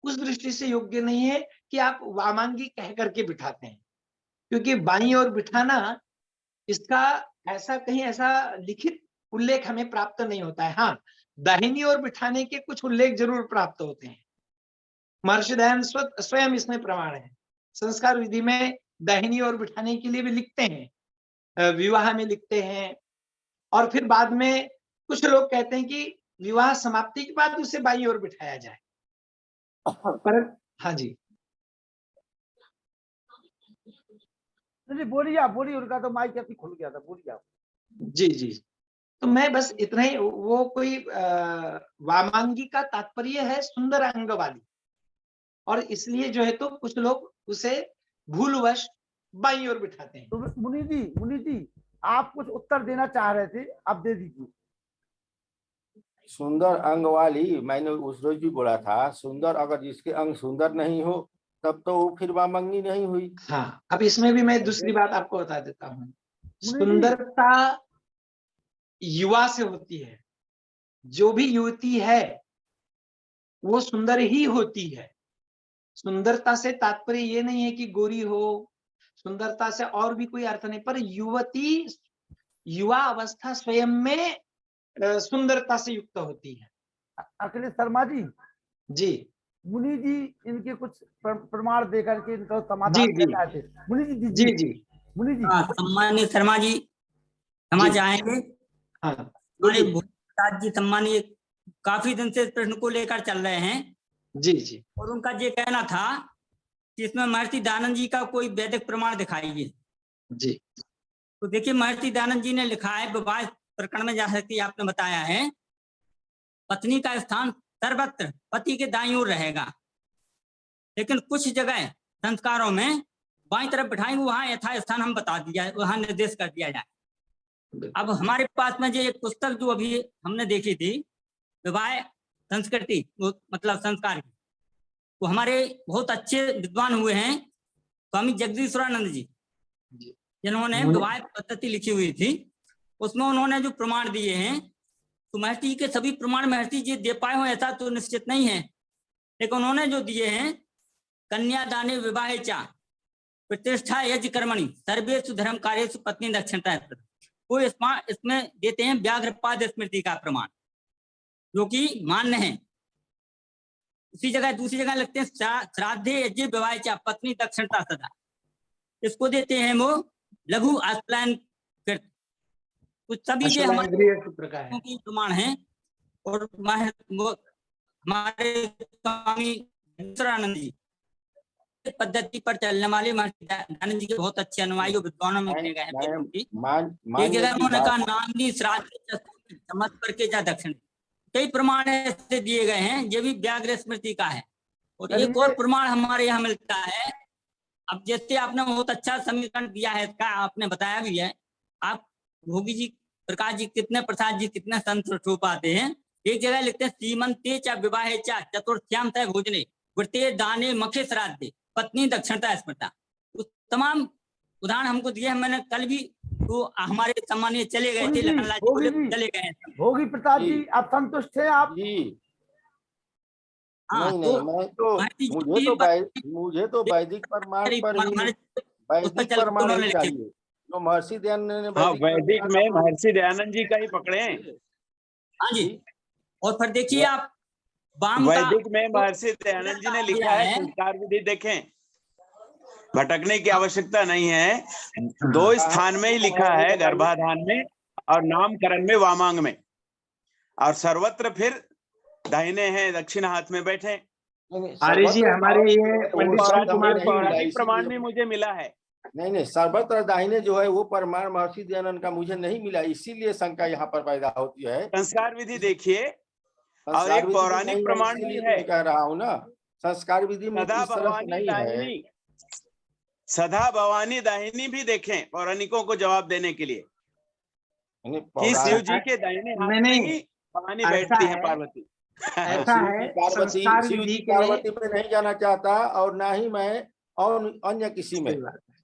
उस दृष्टि से योग्य नहीं है कि आप वामांगी कह करके बिठाते हैं, क्योंकि बाईं ओर बिठाना इसका ऐसा लिखित उल्लेख हमें प्राप्त नहीं होता है। हाँ, दाहिनी ओर बिठाने के कुछ उल्लेख जरूर प्राप्त होते हैं। महर्षि दयानंद स्वयं इसमें प्रमाण है। संस्कार विधि में दाहिनी ओर बिठाने के लिए भी लिखते हैं, विवाह में लिखते हैं, और फिर बाद में कुछ लोग कहते हैं कि विवाह समाप्ति के बाद उसे बाईं ओर बिठाया जाए। पर हाँ जी, नहीं बोलिए आप, बोलिए, उनका तो माइक ऐसे खुल गया था, बोलिए आप। जी जी, तो मैं बस इतना ही, वो कोई वामांगी का तात्पर्य है सुंदर अंग वाली, और इसलिए जो है तो कुछ लोग उसे भूलवश बाईं ओर बिठाते हैं। तो मुनि जी आप कुछ उत्तर देना चाह रहे थे, आप दे दीजिए। सुंदर अंग वाली, मैंने उस रोज भी बोला था, सुंदर अगर जिसके अंग सुंदर नहीं हो तब तो वो फिर वामंगी नहीं हुई। हाँ, अब इसमें भी मैं दूसरी बात आपको बता देता हूँ। मुनि जी, सुंदरता युवा से होती है, जो भी युवती है वो सुंदर ही होती है। सुंदरता से तात्पर्य ये नहीं है कि गोरी हो, सुंदरता से और भी कोई अर्थ नहीं, पर युवती युवा अवस्था स्वयं में सुंदरता से युक्त होती है। अखिलेश शर्मा जी, जी मुनि जी इनके कुछ प्रमाण देकर के इनका जी समाधान जी देना थे। मुनि जी जी दीजिए। जी, मुनि जी, हाँ, सम्मानीय शर्मा जी क्षमा जी। चाहेंगे। हाँ हमारे बोलिए। भूपति जी सम्मानीय काफी दिन से इस प्रश्न को लेकर चल रहे हैं, जी जी और उनका ये कहना था कि इसमें महर्षि दयानंद जी का कोई वैदिक प्रमाण दिखाइए। जी तो देखिए, महर्षि दयानंद जी ने लिखा है, विवाह प्रकरण में जैसा कि आपने बताया है, पत्नी का स्थान सर्वत्र पति के दाईं ओर रहेगा, लेकिन कुछ जगह संस्कारों में बाईं तरफ बिठाएंगे, वहां यथा स्थान हम बता दिया, वहां निर्देश कर दिया जाए। अब हमारे पास में जो एक पुस्तक जो अभी हमने देखी थी, विवाह संस्कृति मतलब संस्कार की, वो हमारे बहुत अच्छे विद्वान हुए हैं स्वामी जगदीश्वरानंद जी, जी। जिन्होंने विवाह पद्धति लिखी हुई थी। उसमें उन्होंने जो प्रमाण दिए हैं, तो महर्षि जी के सभी प्रमाण महर्षि जी दे पाए हो ऐसा तो निश्चित नहीं है, लेकिन उन्होंने जो दिए हैं, कन्यादाने विवाहे चा प्रतिष्ठा यज्ञ कर्मणि सर्वेषु धर्म कार्येषु पत्नी दक्षिणता, वो इसमें देते हैं व्याघ्रपाद स्मृति का प्रमाण, जो कि मान्य है। उसी जगह दूसरी जगह लगते हैं श्राद्धे यज्ञ विवाह चा पत्नी दक्षिणता सदा, इसको देते हैं वो लघु आस्पलायन कृत। तो सभी ये हमारे प्रमाण है, और हमारे स्वामी जगदीश्वरानंद जी पद्धति पर चलने वाले महर्षि दयानंद जी के बहुत अच्छे अनुयायी विद्वानों में गिने गए हैं। एक जगह उन्होंने कहा नांदी श्राद्ध समझ करके जा दक्षिण, कई प्रमाण ऐसे दिए गए हैं, ये भी व्याघ्र स्मृति का है। और एक और प्रमाण हमारे यहाँ मिलता है, अब जैसे आपने बहुत अच्छा समीकरण दिया है इसका, आपने बताया भी है, आप भोगी जी प्रकाश जी कितने प्रसाद जी कितने संत छू पाते हैं। एक जगह लिखते हैं सीमंते चा विवाहे चा चतुर्थ्याम तय भोजने वृत्ते दाने मखे श्राद्धे पत्नी दक्षिणता स्मृता। तमाम उदाहरण हमको दिए हैं, मैंने कल भी तो हमारे सम्मानीय चले गए थे, लखनलाल जी चले गए हैं। भोगी प्रसाद जी आप संतुष्ट थे आप? जी हाँ, नहीं, मैं तो मुझे तो वैदिक प्रमाण पर ही वैदिक प्रमाण ही चाहिए, जो महर्षि दयानंद ने वैदिक में महर्षि दयानंद जी का ही पकड़े। हाँ जी, और फिर देखिए आप वाम वैदिक में महर्षि दयानंद जी ने लिखा है, संस्कार विधि देखें। भटकने की आवश्यकता नहीं है। दो स्थान में ही लिखा है, गर्भाधान में और नामकरण में वामांग में, और सर्वत्र फिर दाहिने हैं दक्षिण हाथ में बैठे। आर्य जी हमारे ये पंडित शिव कुमार जी पौराणिक प्रमाण भी मुझे मिला है। नहीं, सर्वत्र दाहिने जो है वो प्रमाण महर्षि दयानंद का मुझे नहीं मिला, इसीलिए शंका यहाँ पर पैदा होती है। संस्कार विधि देखिए, और संस्कार एक विधि पौराणिक नहीं है, प्रमाण भी इसीलिए है। मैं कह रहा हूँ ना, संस्कार विधि में सदा इस तरह से भवानी नहीं है। दाहिनी, सदा भवानी दाहिनी भी देखें पौराणिकों को जवाब देने के लिए, यानी कि शिव जी के दाहिने हाथ में नहीं, ही भवानी ऐसा बैठती है है, पार्वती। ऐसा है संस्कार शिव विधि जी के पार्वती पे नहीं जाना चाहता, और ना ही मैं और अन्य किसी में।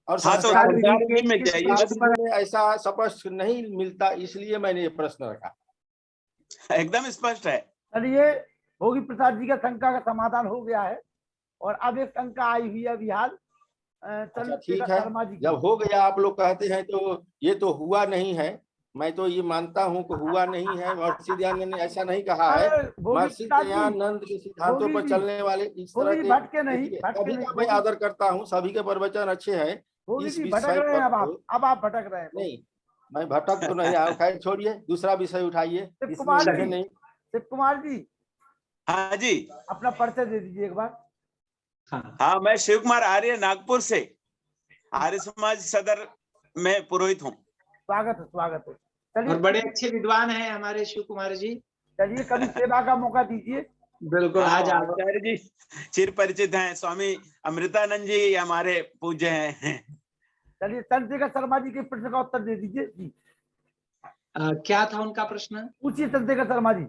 और हाँ, तो संस्कार संस्कार विधि विधि में किस जाइए। पृष्ठ पर में ऐसा स्पष्ट नहीं मिलता, इसलिए मैंने ये प्रश्न रखा। एकदम स्पष्ट है। चलिए, भोगी प्रसाद जी का शंका का समाधान हो गया है, और अब एक शंका आई हुई है अभी हाल अच्छा चंद्रशेखर ठीक है, शर्मा जी की। जब हो गया आप लोग कहते हैं तो ये तो हुआ नहीं है, मैं तो ये मानता हूँ कि हुआ नहीं है। महर्षि दयानंद ने ऐसा नहीं कहा है। अरे, भोगी महर्षि प्रसाद जी, दयानंद के सिद्धांतों भोगी पर जी, चलने वाले इस तरह भोगी जी के, भटके नहीं, देखिए, भटके सभी नहीं, का मैं भोगी- आदर करता हूँ, सभी के प्रवचन अच्छे हैं। भोगी इस जी भटक विषय रहे हैं पर अब आप भटक रहे हैं। नहीं, मैं भटक तो नहीं आया। खैर छोड़िए, दूसरा विषय उठाइए, शिव इसमें कुमार मुझे जी, नहीं। शिव कुमार जी, हाँ जी, अपना परिचय दे दीजिए एक बार। हाँ, मैं शिव कुमार आर्य, नागपुर से आर्य समाज सदर में पुरोहित हूँ। स्वागत है, स्वागत है। और चलिए, बड़े अच्छे विद्वान हैं हमारे शिव कुमार जी। चलिए कभी सेवा का मौका दीजिए। बिल्कुल, हाँ, आज आप आचार्य जी चिर परिचित हैं, स्वामी अमृतानंद जी हमारे पूज्य हैं। चलिए, चंद्रशेखर शर्मा जी के प्रश्न का उत्तर दे दीजिए जी। क्या था उनका प्रश्न? पूछिए चंद्रशेखर शर्मा जी।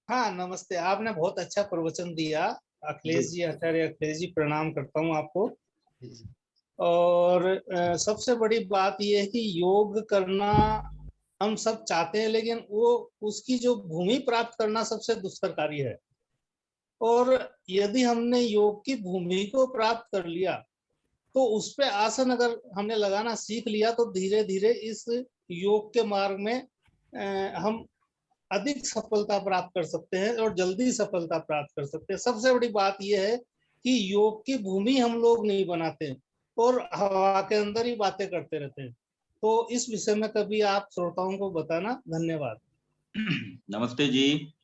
हाँ, नमस्ते। आपने बहुत अच्छा प्रवचन दिया। अखिलेश जी, आचार्य अखिलेश जी, प्रणाम करता हूँ आपको। और सबसे बड़ी बात यह है कि योग करना हम सब चाहते हैं, लेकिन वो उसकी जो भूमि प्राप्त करना सबसे दुष्कर कार्य है। और यदि हमने योग की भूमि को प्राप्त कर लिया, तो उस पे आसन अगर हमने लगाना सीख लिया, तो धीरे धीरे इस योग के मार्ग में हम अधिक सफलता प्राप्त कर सकते हैं और जल्दी सफलता प्राप्त कर सकते हैं। सबसे बड़ी बात यह है कि योग की भूमि हम लोग नहीं बनाते और हवा के अंदर ही बातें करते रहते हैं। तो इस विषय में कभी आप श्रोताओं को बताना। धन्यवाद। नमस्ते जी।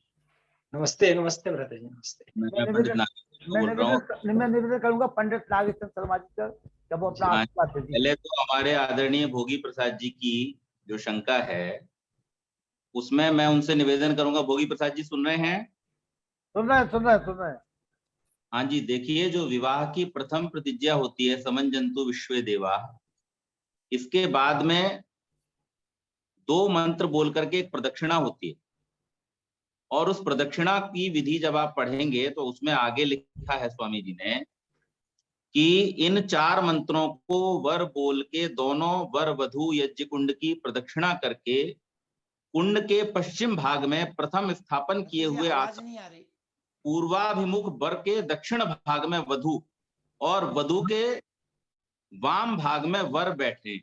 नमस्ते, नमस्ते भ्राता जी, नमस्ते। मैं पंडित नागेश्वर बोल रहा हूँ। मैं निवेदन करूंगा पंडित नागेश्वर शर्मा जी का, जब वो अपना हाँ, आशीर्वाद दे दीजिए। पहले तो हमारे आदरणीय भोगी प्रसाद जी की जो शंका है, उसमें मैं उनसे निवेदन करूंगा। भोगी प्रसाद जी सुन रहे हैं? सुन रहे हैं। हाँ जी, देखिए, जो विवाह की प्रथम प्रतिज्ञा होती है, समन जंतु विश्वे देवा, इसके बाद में 2 मंत्र बोल करके एक प्रदक्षिणा होती है, और उस प्रदक्षिणा की विधि जब आप पढ़ेंगे तो उसमें आगे लिखा है स्वामी जी ने कि इन 4 मंत्रों को वर बोल के दोनों वर वधु यज्ञ कुंड की प्रदक्षिणा करके कुंड के पश्चिम भाग में प्रथम स्थापन किए हुए आसन पूर्वाभिमुख वर के दक्षिण भाग में वधु और वधु के वाम भाग में वर बैठे।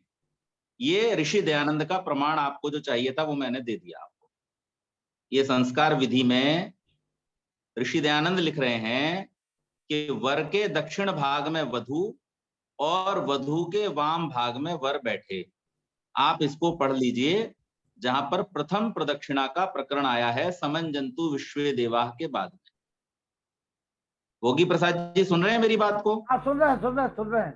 ये ऋषि दयानंद का प्रमाण आपको जो चाहिए था वो मैंने दे दिया आपको। ये संस्कार विधि में ऋषि दयानंद लिख रहे हैं कि वर के दक्षिण भाग में वधु और वधु के वाम भाग में वर बैठे। आप इसको पढ़ लीजिए, जहां पर प्रथम प्रदक्षिणा का प्रकरण आया है समन जंतु विश्वे देवाः के बाद में। भोगी प्रसाद जी सुन रहे हैं मेरी बात को? हाँ, सुन रहे हैं।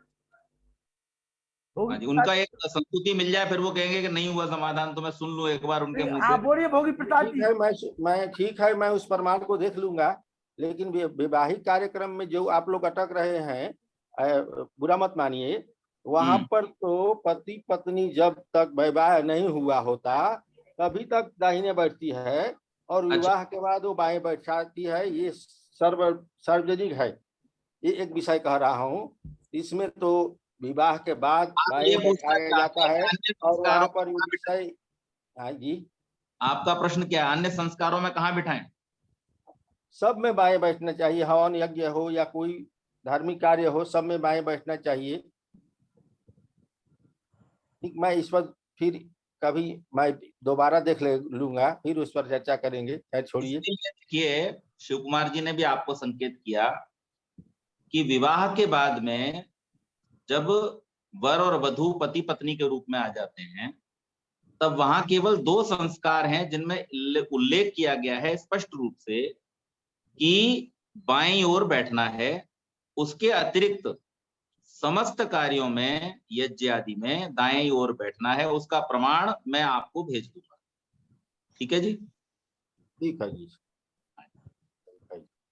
हाँ जी, उनका एक संस्तुति मिल जाए, फिर वो कहेंगे कि नहीं हुआ समाधान, तो मैं सुन लूं एक बार उनके मुंह से। बोलिए भोगी प्रसाद जी। ठीक है, मैं उस प्रमाण को देख लूंगा, लेकिन वैवाहिक कार्यक्रम में जो आप लोग अटक रहे हैं, बुरा मत मानिए, वहां पर तो पति पत्नी जब तक विवाह नहीं हुआ होता तभी तक दाहिने बैठती है, और विवाह के बाद वो बाएं बैठाती है। ये सार्वजनिक है। ये एक विषय कह रहा हूँ। इसमें तो विवाह के बाद बाएं बैठाया जाता है, और वहां पर ये विषय। हाँ जी, आपका प्रश्न क्या है? अन्य संस्कारों में कहाँ बिठाएं? सब में बाएं बैठना चाहिए। हवन यज्ञ हो या कोई धार्मिक कार्य हो, सब में बाएं बैठना चाहिए। ठीक, मैं इस पर फिर कभी मैं दोबारा देख लूंगा, फिर उस पर चर्चा करेंगे। खैर छोड़िए। देखिए, शिव कुमार जी ने भी आपको संकेत किया कि विवाह के बाद में जब वर और वधू पति पत्नी के रूप में आ जाते हैं, तब वहां केवल 2 संस्कार हैं जिनमें उल्लेख किया गया है स्पष्ट रूप से कि बाईं ओर बैठना है। उसके अतिरिक्त समस्त कार्यों में, यज्ञ आदि में दाएं ओर बैठना है। उसका प्रमाण मैं आपको भेज दूंगा। ठीक है जी? ठीक है जी।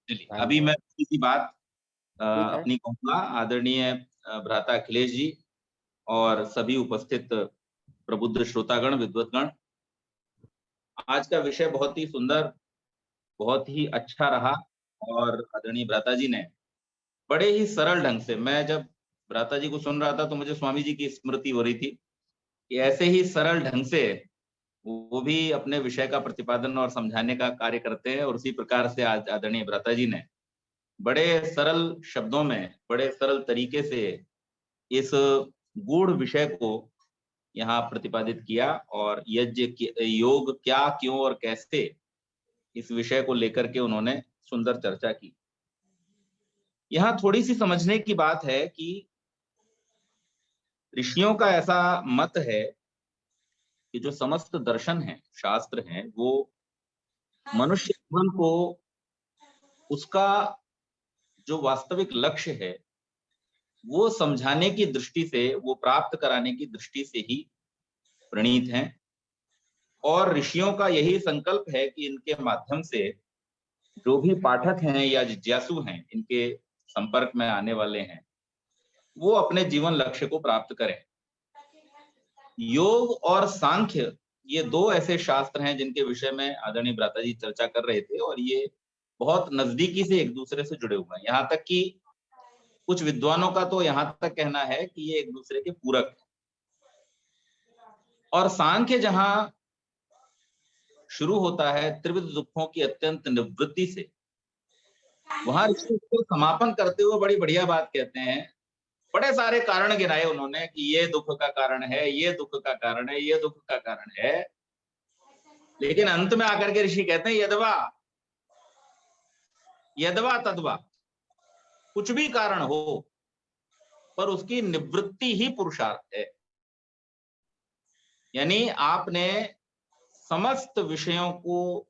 चलिए, अभी मैं किसी बात है। अपनी कहूंगा। आदरणीय भ्राता अखिलेश जी और सभी उपस्थित प्रबुद्ध श्रोतागण, विद्वतगण, आज का विषय बहुत ही सुंदर, बहुत ही अच्छा रहा। और आदरणीय भ्राता जी ने बड़े ही सरल ढंग से, मैं जब भ्राता जी को सुन रहा था तो मुझे स्वामी जी की स्मृति हो रही थी कि ऐसे ही सरल ढंग से वो भी अपने विषय का प्रतिपादन और समझाने का कार्य करते हैं। और उसी प्रकार से आज आदरणीय भ्राता जी ने बड़े सरल शब्दों में, बड़े सरल तरीके से इस गूढ़ विषय को यहाँ प्रतिपादित किया। और योग क्या, क्यों और कैसे, इस विषय को लेकर के उन्होंने सुंदर चर्चा की। यहाँ थोड़ी सी समझने की बात है कि ऋषियों का ऐसा मत है कि जो समस्त दर्शन हैं, शास्त्र हैं, वो मनुष्य जीवन को उसका जो वास्तविक लक्ष्य है वो समझाने की दृष्टि से, वो प्राप्त कराने की दृष्टि से ही प्रणीत हैं। और ऋषियों का यही संकल्प है कि इनके माध्यम से जो भी पाठक हैं या जिज्ञासु हैं, इनके संपर्क में आने वाले हैं, वो अपने जीवन लक्ष्य को प्राप्त करें। योग और सांख्य, ये 2 ऐसे शास्त्र हैं जिनके विषय में आदरणीय भ्राता जी चर्चा कर रहे थे, और ये बहुत नजदीकी से एक दूसरे से जुड़े हुए हैं। यहाँ तक कि कुछ विद्वानों का तो यहाँ तक कहना है कि ये एक दूसरे के पूरक हैं। और सांख्य जहां शुरू होता है त्रिविध दुखों की अत्यंत निवृत्ति से, वहां इसको समापन करते हुए बड़ी बढ़िया बात कहते हैं। बड़े सारे कारण गिनाए उन्होंने कि ये दुख का कारण है, ये दुख का कारण है, ये दुख का कारण है। लेकिन अंत में आकर के ऋषि कहते हैं यदवा यदवा तद्वा, कुछ भी कारण हो पर उसकी निवृत्ति ही पुरुषार्थ है। यानी आपने समस्त विषयों को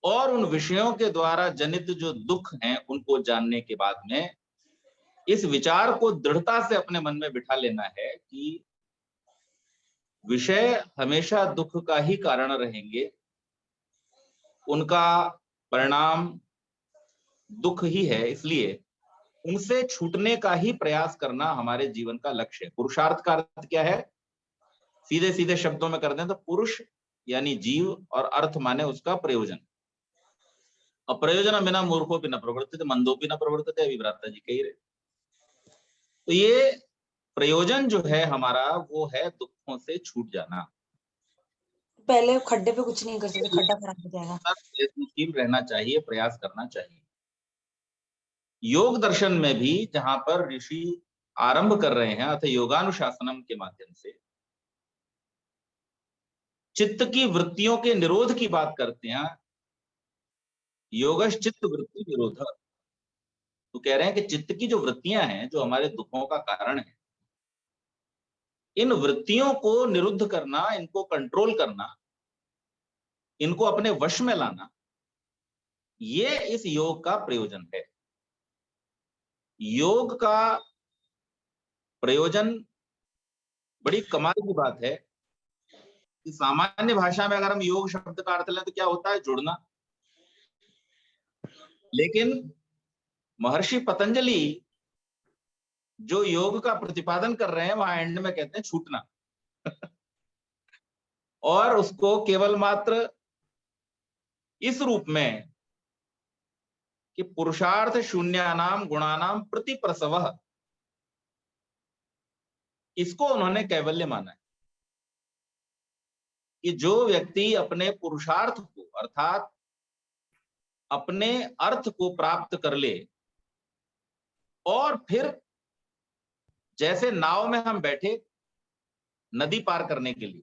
और उन विषयों के द्वारा जनित जो दुख हैं उनको जानने के बाद में इस विचार को दृढ़ता से अपने मन में बिठा लेना है कि विषय हमेशा दुख का ही कारण रहेंगे, उनका परिणाम दुख ही है। इसलिए उनसे छूटने का ही प्रयास करना हमारे जीवन का लक्ष्य है। पुरुषार्थ का अर्थ क्या है? सीधे सीधे शब्दों में कर दें तो पुरुष यानी जीव, और अर्थ माने उसका प्रयोजन। अप्रयोजन बिना मूर्खों भी न प्रवर्तित, मंदों भी न प्रवर्तित, अभी भ्राता जी कह रहे। तो ये प्रयोजन जो है हमारा, वो है दुखों से छूट जाना। पहले खड्डे पे कुछ नहीं कर सकते, खड्डा खराब हो जाएगा। प्रयत्नशील रहना चाहिए, प्रयास करना चाहिए। योग दर्शन में भी जहां पर ऋषि आरंभ कर रहे हैं अतः योगानुशासनम के माध्यम से चित्त की वृत्तियों के निरोध की बात करते हैं। योगश्चित्त वृत्ति निरोध, तो कह रहे हैं कि चित्त की जो वृत्तियां हैं, जो हमारे दुखों का कारण है, इन वृत्तियों को निरुद्ध करना, इनको कंट्रोल करना, इनको अपने वश में लाना, ये इस योग का प्रयोजन है। योग का प्रयोजन बड़ी कमाल की बात है कि सामान्य भाषा में अगर हम योग शब्द का अर्थ लें तो क्या होता है? जुड़ना। लेकिन महर्षि पतंजलि जो योग का प्रतिपादन कर रहे हैं वहां एंड में कहते हैं छूटना और उसको केवल मात्र इस रूप में कि पुरुषार्थ शून्यानाम गुणानाम प्रति प्रसवः, इसको उन्होंने कैवल्य माना है कि जो व्यक्ति अपने पुरुषार्थ को अर्थात अपने अर्थ को प्राप्त कर ले और फिर जैसे नाव में हम बैठे नदी पार करने के लिए,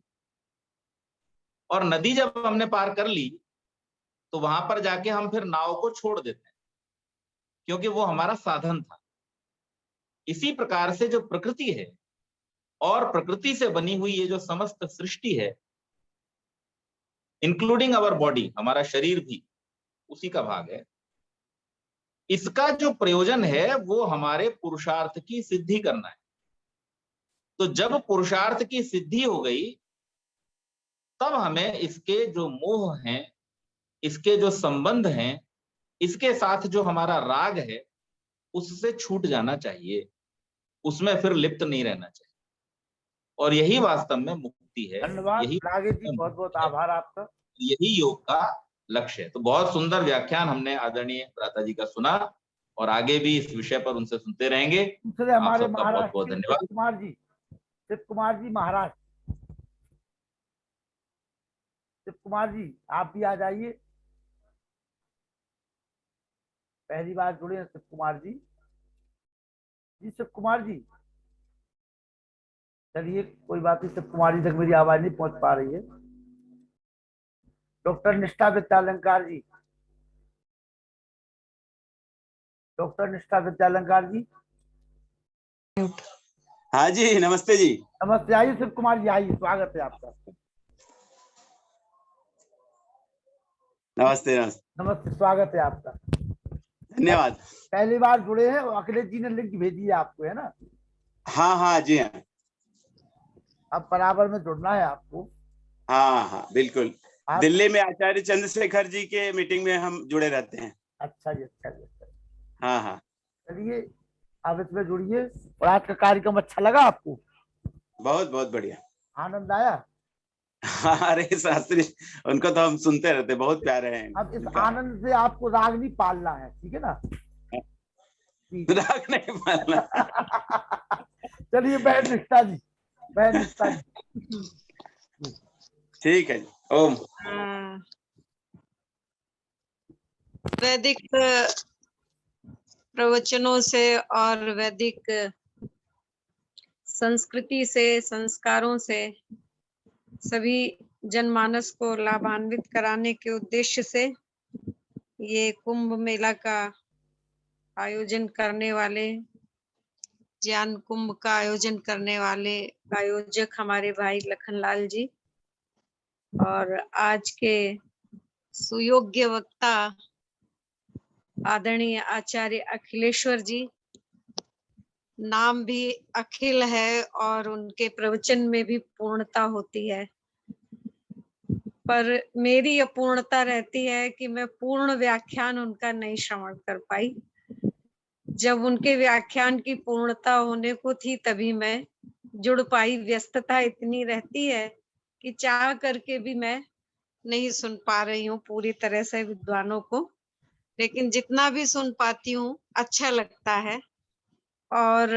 और नदी जब हमने पार कर ली तो वहां पर जाके हम फिर नाव को छोड़ देते हैं क्योंकि वो हमारा साधन था। इसी प्रकार से जो प्रकृति है और प्रकृति से बनी हुई ये जो समस्त सृष्टि है, इंक्लूडिंग आवर बॉडी, हमारा शरीर भी उसी का भाग है, इसका जो प्रयोजन है वो हमारे पुरुषार्थ की सिद्धि करना है। तो जब पुरुषार्थ की सिद्धि हो गई तब हमें इसके जो मोह हैं, इसके जो संबंध हैं, इसके साथ जो हमारा राग है उससे छूट जाना चाहिए, उसमें फिर लिप्त नहीं रहना चाहिए। और यही वास्तव में मुक्ति है, धन्यवाद यही राघव जी, बहुत बहुत आभार आपका। यही योग का लक्ष्य है। तो बहुत सुंदर व्याख्यान हमने आदरणीय भ्राता जी का सुना और आगे भी इस विषय पर उनसे सुनते रहेंगे। दूसरे आप हमारे सबका बहुत बहुत महाराष्ट्र धन्यवाद। शिव कुमार जी महाराष्ट्र, शिव कुमार जी आप भी आ जाइए, पहली बार जुड़े हैं शिव कुमार जी। जी शिव कुमार जी, चलिए कोई बात नहीं, शिव कुमार जी तक मेरी आवाज नहीं पहुंच पा रही है। डॉक्टर निष्ठा विद्यालंकार जी, डॉक्टर निष्ठा विद्यालंकार जी। हाँ जी, नमस्ते जी। नमस्ते, आइए शिव कुमार जी, आइए, स्वागत है आपका। नमस्ते नमस्ते। नमस्ते, स्वागत है आपका। धन्यवाद। पहली बार जुड़े हैं और अखिलेश जी ने लिंक भेजी है आपको, है ना? हाँ हाँ जी हाँ। अब बराबर में जुड़ना है आपको। हाँ हाँ बिल्कुल। दिल्ली में आचार्य चंद्रशेखर जी के मीटिंग में हम जुड़े रहते हैं। अच्छा जी, अच्छा जी, अच्छा। हाँ हाँ, चलिए आप इसमें जुड़िए। और आज का कार्यक्रम अच्छा लगा आपको? बहुत बहुत बढ़िया, आनंद आया? अरे शास्त्री, उनको तो हम सुनते रहते, बहुत प्यारे हैं। अब इस आनंद से आपको राग नहीं पालना है, ठीक है ना? राग नहीं पालना। चलिए बहन निष्ठा जी, बहन निष्ठा जी। ठीक है जी, ओम। वैदिक प्रवचनों से और वैदिक संस्कृति से, संस्कारों से सभी जनमानस को लाभान्वित कराने के उद्देश्य से ये कुंभ मेला का आयोजन करने वाले, ज्ञान कुंभ का आयोजन करने वाले आयोजक हमारे भाई लखनलाल जी और आज के सुयोग्य वक्ता आदरणीय आचार्य अखिलेश्वर जी, नाम भी अखिल है और उनके प्रवचन में भी पूर्णता होती है, पर मेरी अपूर्णता रहती है कि मैं पूर्ण व्याख्यान उनका नहीं श्रवण कर पाई। जब उनके व्याख्यान की पूर्णता होने को थी तभी मैं जुड़ पाई। व्यस्तता इतनी रहती है कि चाह करके भी मैं नहीं सुन पा रही हूँ पूरी तरह से विद्वानों को, लेकिन जितना भी सुन पाती हूँ अच्छा लगता है। और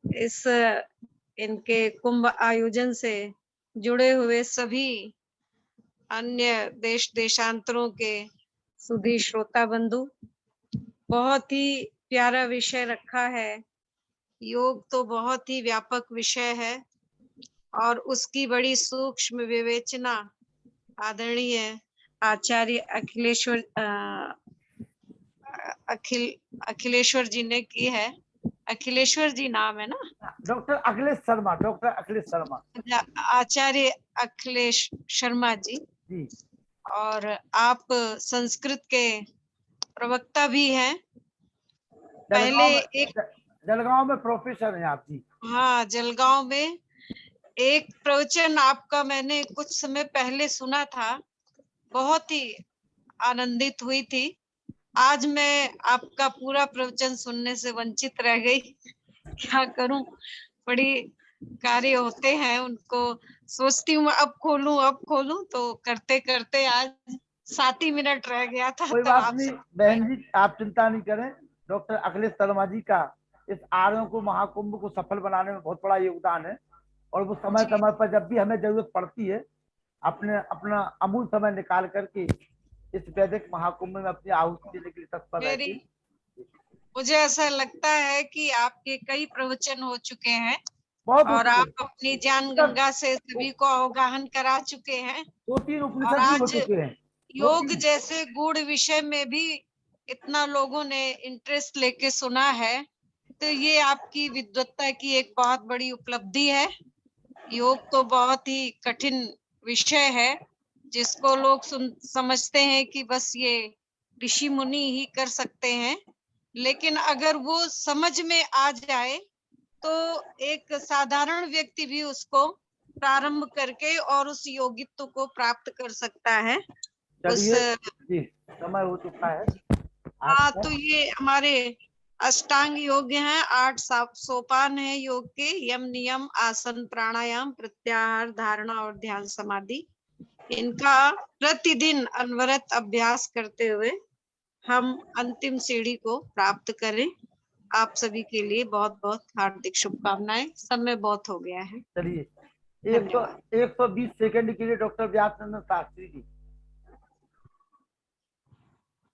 इस इनके कुंभ आयोजन से जुड़े हुए सभी अन्य देश देशांतरों के सुधी श्रोता बंधु, बहुत ही प्यारा विषय रखा है। योग तो बहुत ही व्यापक विषय है और उसकी बड़ी सूक्ष्म विवेचना आदरणीय आचार्य अखिलेश्वर जी ने की है। अखिलेश्वर जी नाम है ना? डॉक्टर अखिलेश शर्मा, डॉक्टर अखिलेश शर्मा, आचार्य अखिलेश शर्मा जी। और आप संस्कृत के प्रवक्ता भी हैं। पहले एक जलगांव में प्रोफेसर हैं आप जी। हाँ, जलगांव में एक प्रवचन आपका मैंने कुछ समय पहले सुना था, बहुत ही आनंदित हुई थी। आज मैं आपका पूरा प्रवचन सुनने से वंचित रह गई। क्या करूं, बड़ी कार्य होते हैं, उनको सोचती हूँ अब खोलूं तो करते करते आज 7 ही मिनट रह गया था। कोई बात नहीं बहन जी, आप चिंता नहीं करें। डॉक्टर अखिलेश शर्मा जी का इस आर्यों को, महाकुंभ को सफल बनाने में बहुत बड़ा योगदान है और वो समय समय पर जब भी हमें जरूरत पड़ती है अपना अमूल्य समय निकाल करके इस वैदिक महाकुंभ में अपनी आहुति देने के लिए तत्पर रहती है। मुझे ऐसा लगता है कि आपके कई प्रवचन हो चुके हैं और आप अपनी ज्ञान गंगा से सभी को अवगाहन करा चुके हैं। 2-3 और उपनिषद भी हो आज चुके हैं। योग जैसे गूढ़ विषय में भी इतना लोगों ने इंटरेस्ट लेके सुना है, तो ये आपकी विद्वत्ता की एक बहुत बड़ी उपलब्धि है। योग तो बहुत ही कठिन विषय है, जिसको लोग समझते हैं कि बस ये ऋषि मुनि ही कर सकते हैं, लेकिन अगर वो समझ में आ जाए तो एक साधारण व्यक्ति भी उसको प्रारंभ करके और उस योगित्व को प्राप्त कर सकता है। उस चलिए जी, समय हो चुका है। हाँ, तो ये हमारे अष्टांग योग हैं, 8 सोपान है योग के, यम नियम आसन प्राणायाम प्रत्याहार धारणा और ध्यान समाधि। इनका प्रतिदिन अनवरत अभ्यास करते हुए हम अंतिम सीढ़ी को प्राप्त करें। आप सभी के लिए बहुत बहुत हार्दिक शुभकामनाएं। समय बहुत हो गया है। चलिए धन्यवाद। 120 सेकंड के लिए डॉक्टर व्यासनंदन शास्त्री जी।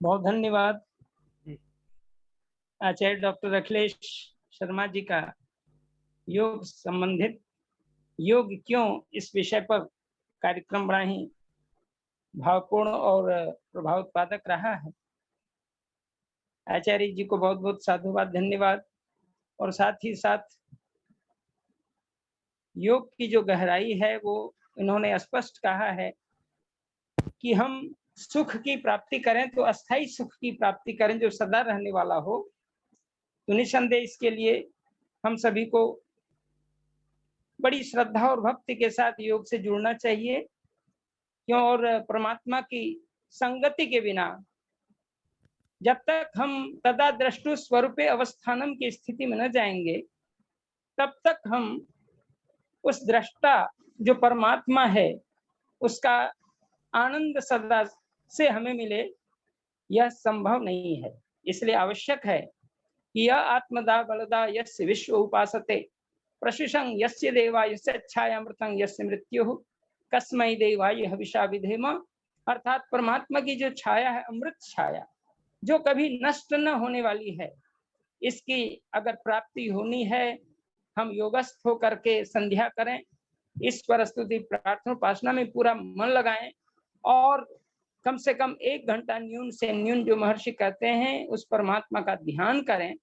बहुत धन्यवाद जी। आचार्य डॉक्टर अखिलेश शर्मा जी का योग संबंधित योग क्यों इस विषय पर कार्यक्रम बड़ा ही भावपूर्ण और प्रभाव उत्पादक रहा है। आचार्य जी को बहुत बहुत साधुवाद, धन्यवाद। और साथ ही साथ योग की जो गहराई है वो इन्होंने स्पष्ट कहा है कि हम सुख की प्राप्ति करें तो अस्थाई सुख की प्राप्ति करें जो सदा रहने वाला हो। तो निसंदेह इसके लिए हम सभी को बड़ी श्रद्धा और भक्ति के साथ योग से जुड़ना चाहिए, क्यों और परमात्मा की संगति के बिना जब तक हम तदा दृष्टु स्वरूपे अवस्थानम की स्थिति में न जाएंगे तब तक हम उस दृष्टा जो परमात्मा है उसका आनंद सदा से हमें मिले, यह संभव नहीं है। इसलिए आवश्यक है कि यह आत्मदा बलदा यस्य विश्व उपासते प्रशिशं यस्य देवा यस्य छायामृतं यस्य मृत्युः कस्मै देवाय हविषा विधेम। अर्थात परमात्मा की जो छाया है, अमृत छाया, जो कभी नष्ट न होने वाली है, इसकी अगर प्राप्ति होनी है, हम योगस्थ होकर के संध्या करें, ईश्वर स्तुति प्रार्थना उपासना में पूरा मन लगाएं और कम से कम 1 घंटा न्यून से न्यून जो महर्षि कहते हैं उस परमात्मा का ध्यान करें।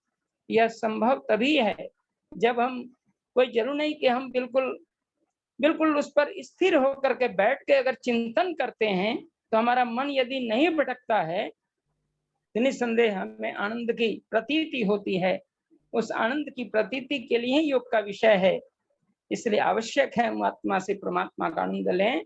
यह संभव तभी है जब हम, कोई जरूर नहीं कि हम बिल्कुल उस पर स्थिर होकर के बैठ के अगर चिंतन करते हैं तो हमारा मन यदि नहीं भटकता है तो निसंदेह हमें आनंद की प्रतीति होती है। उस आनंद की प्रतीति के लिए ही योग का विषय है। इसलिए आवश्यक है हम आत्मा से परमात्मा का आनंद लें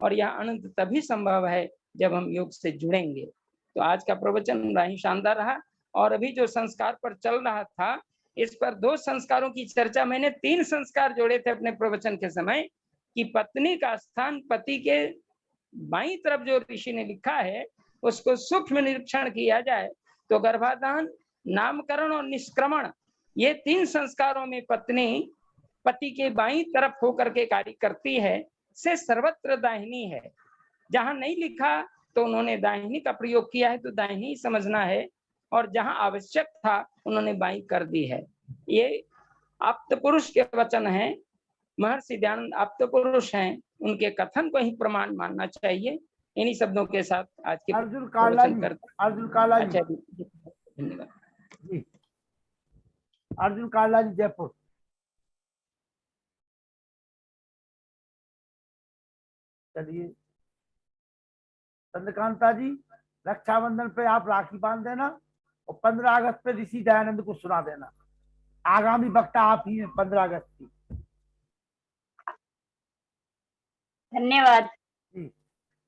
और यह आनंद तभी संभव है जब हम योग से जुड़ेंगे। तो आज का प्रवचन बड़ा ही शानदार रहा। और अभी जो संस्कार पर चल रहा था, इस पर 2 संस्कारों की चर्चा, मैंने 3 संस्कार जोड़े थे अपने प्रवचन के समय कि पत्नी का स्थान पति के बाईं तरफ जो ऋषि ने लिखा है उसको सूक्ष्म निरीक्षण किया जाए तो गर्भाधान, नामकरण और निष्क्रमण, ये 3 संस्कारों में पत्नी पति के बाईं तरफ होकर के कार्य करती है, से सर्वत्र दाहिनी है। जहां नहीं लिखा तो उन्होंने दाहिनी का प्रयोग किया है, तो दाहिनी समझना है, और जहां आवश्यक था उन्होंने बाईं कर दी है। ये आप्त पुरुष के वचन हैं, महर्षि दयानंद आप्त पुरुष हैं, उनके कथन को ही प्रमाण मानना चाहिए। इन्हीं शब्दों के साथ आज के अर्जुन काला जी, अर्जुन काला जी, धन्यवाद जी। अर्जुन काला जी, जयपुर। चलिए चंद्रकांता जी, रक्षाबंधन पे आप राखी बांध देना और 15 अगस्त पे ऋषि दयानंद को सुना देना। आगामी वक्ता आप ही हैं 15 अगस्त की। धन्यवाद जी,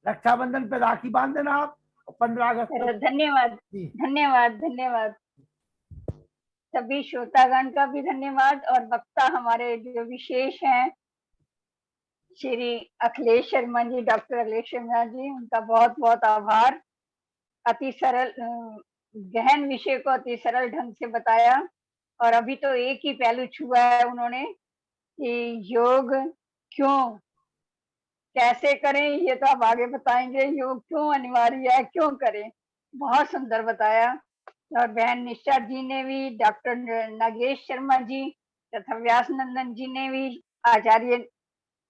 रक्षाबंधन पे राखी बांध देना आप और 15 अगस्त पे। धन्यवाद धन्यवाद धन्यवाद। सभी श्रोतागण का भी धन्यवाद और वक्ता हमारे जो विशेष हैं श्री अखिलेश शर्मा जी, डॉक्टर अखिलेश शर्मा जी, उनका बहुत बहुत आभार। अति सरल गहन विषय को अति सरल ढंग से बताया और अभी तो एक ही पहलू छुआ है उन्होंने कि योग क्यों कैसे करें, ये तो आप आगे बताएंगे। योग क्यों अनिवार्य है, क्यों करें, बहुत सुंदर बताया। और बहन निष्ठा जी ने भी, डॉक्टर नागेश शर्मा जी तथा व्यासनंदन जी ने भी, आचार्य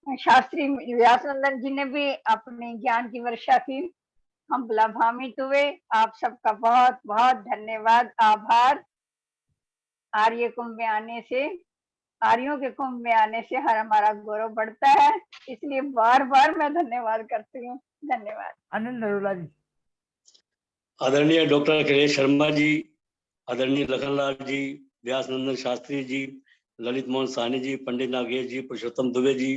शास्त्री व्यासनंदन जी ने भी अपने ज्ञान की वर्षा की। हम लाभान्वित हुए। आप सबका बहुत बहुत धन्यवाद, आभार। आर्य कुंभ में आने से, आर्यों के कुंभ में आने से हर हमारा गौरव बढ़ता है। इसलिए बार बार मैं धन्यवाद करती हूँ। धन्यवाद। अनिल नरोला जी। आदरणीय डॉक्टर अखिलेश शर्मा जी, आदरणीय लखनलाल जी, व्यास नंदन शास्त्री जी, ललित मोहन साहनी जी, पंडित नागेश जी, पुरुषोत्तम दुबे जी,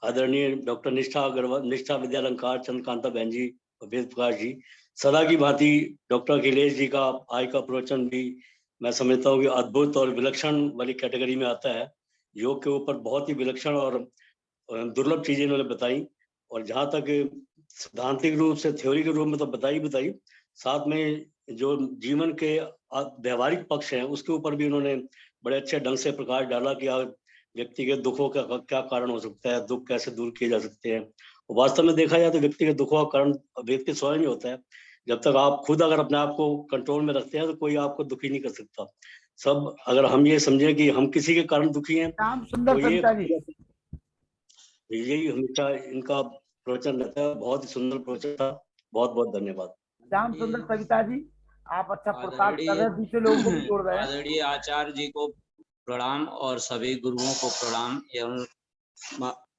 आदरणीय डॉक्टर निष्ठा अग्रवाल, निष्ठा विद्यालंकार, चंद्रकांता बहन जी और वेद प्रकाश जी, सदा की भांति डॉक्टर अखिलेश जी का आज का प्रवचन भी मैं समझता हूँ कि अद्भुत और विलक्षण वाली कैटेगरी में आता है। योग के ऊपर बहुत ही विलक्षण और दुर्लभ चीजें इन्होंने बताई, और जहाँ तक सिद्धांतिक रूप से थ्योरी के रूप में तो बताई, साथ में जो जीवन के व्यवहारिक पक्ष हैं उसके ऊपर भी उन्होंने बड़े अच्छे ढंग से प्रकाश डाला कि व्यक्ति के दुखों का क्या कारण हो सकता है, दुख कैसे दूर किए जा सकते हैं। वास्तव में देखा जाए तो व्यक्ति के दुखों का कारण व्यक्ति स्वयं ही होता है। जब तक आप खुद अगर अपने आप को कंट्रोल में रखते हैं तो कोई आपको दुखी नहीं कर सकता। सब अगर हम ये समझें कि हम किसी के कारण दुखी हैं तो यही हमेशा इनका प्रवचन रहता है। बहुत ही सुंदर प्रवचन था। बहुत बहुत धन्यवाद। श्याम सुंदर सविता जी, आप अच्छा प्रकाश कर रहे हैं, दूसरे लोगों को भी जोड़ रहे हैं। आदरणीय आचार्य जी को प्रणाम और सभी गुरुओं को प्रणाम एवं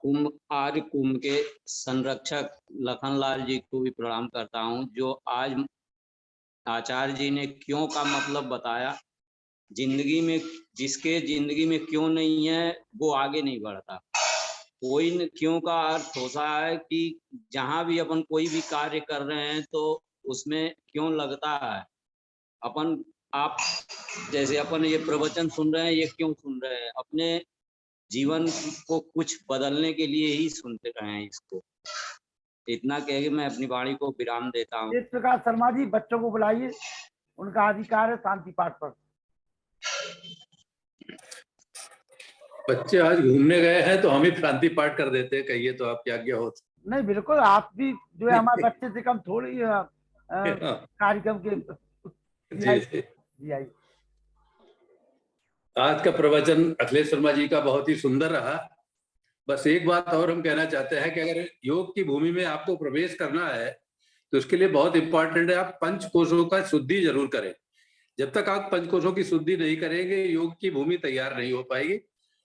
कुंभ आर्य कुंभ के संरक्षक लखनलाल जी को भी प्रणाम करता हूं, जो आज आचार्य जी ने क्यों का मतलब बताया। जिंदगी में जिसके जिंदगी में क्यों नहीं है वो आगे नहीं बढ़ता। कोई न क्यों का अर्थ होता है कि जहां भी अपन कोई भी कार्य कर रहे हैं तो उसमें क्यों लगता है। अपन आप जैसे अपन ये प्रवचन सुन रहे हैं, ये क्यों सुन रहे हैं? अपने जीवन को कुछ बदलने के लिए ही सुनते रहे हैं इसको। इतना कह के मैं अपनी वाणी को विराम देता हूँ। वेद प्रकाश शर्मा जी, बच्चों को बुलाइए, उनका अधिकार है शांति पाठ पर। बच्चे आज घूमने गए हैं तो हम ही शांति पाठ कर देते हैं, कहिए तो आपकी आज्ञा हो। नहीं बिल्कुल, आप भी जो है हमारे बच्चे से कम थोड़ी कार्यक्रम के जी आई। आज का प्रवचन अखिलेश शर्मा जी का बहुत ही सुंदर रहा। बस एक बात और हम कहना चाहते हैं कि अगर योग की भूमि में आपको प्रवेश करना है तो उसके लिए बहुत इंपॉर्टेंट है आप पंचकोशों का शुद्धि जरूर करें। जब तक आप पंचकोशों की शुद्धि नहीं करेंगे योग की भूमि तैयार नहीं हो पाएगी।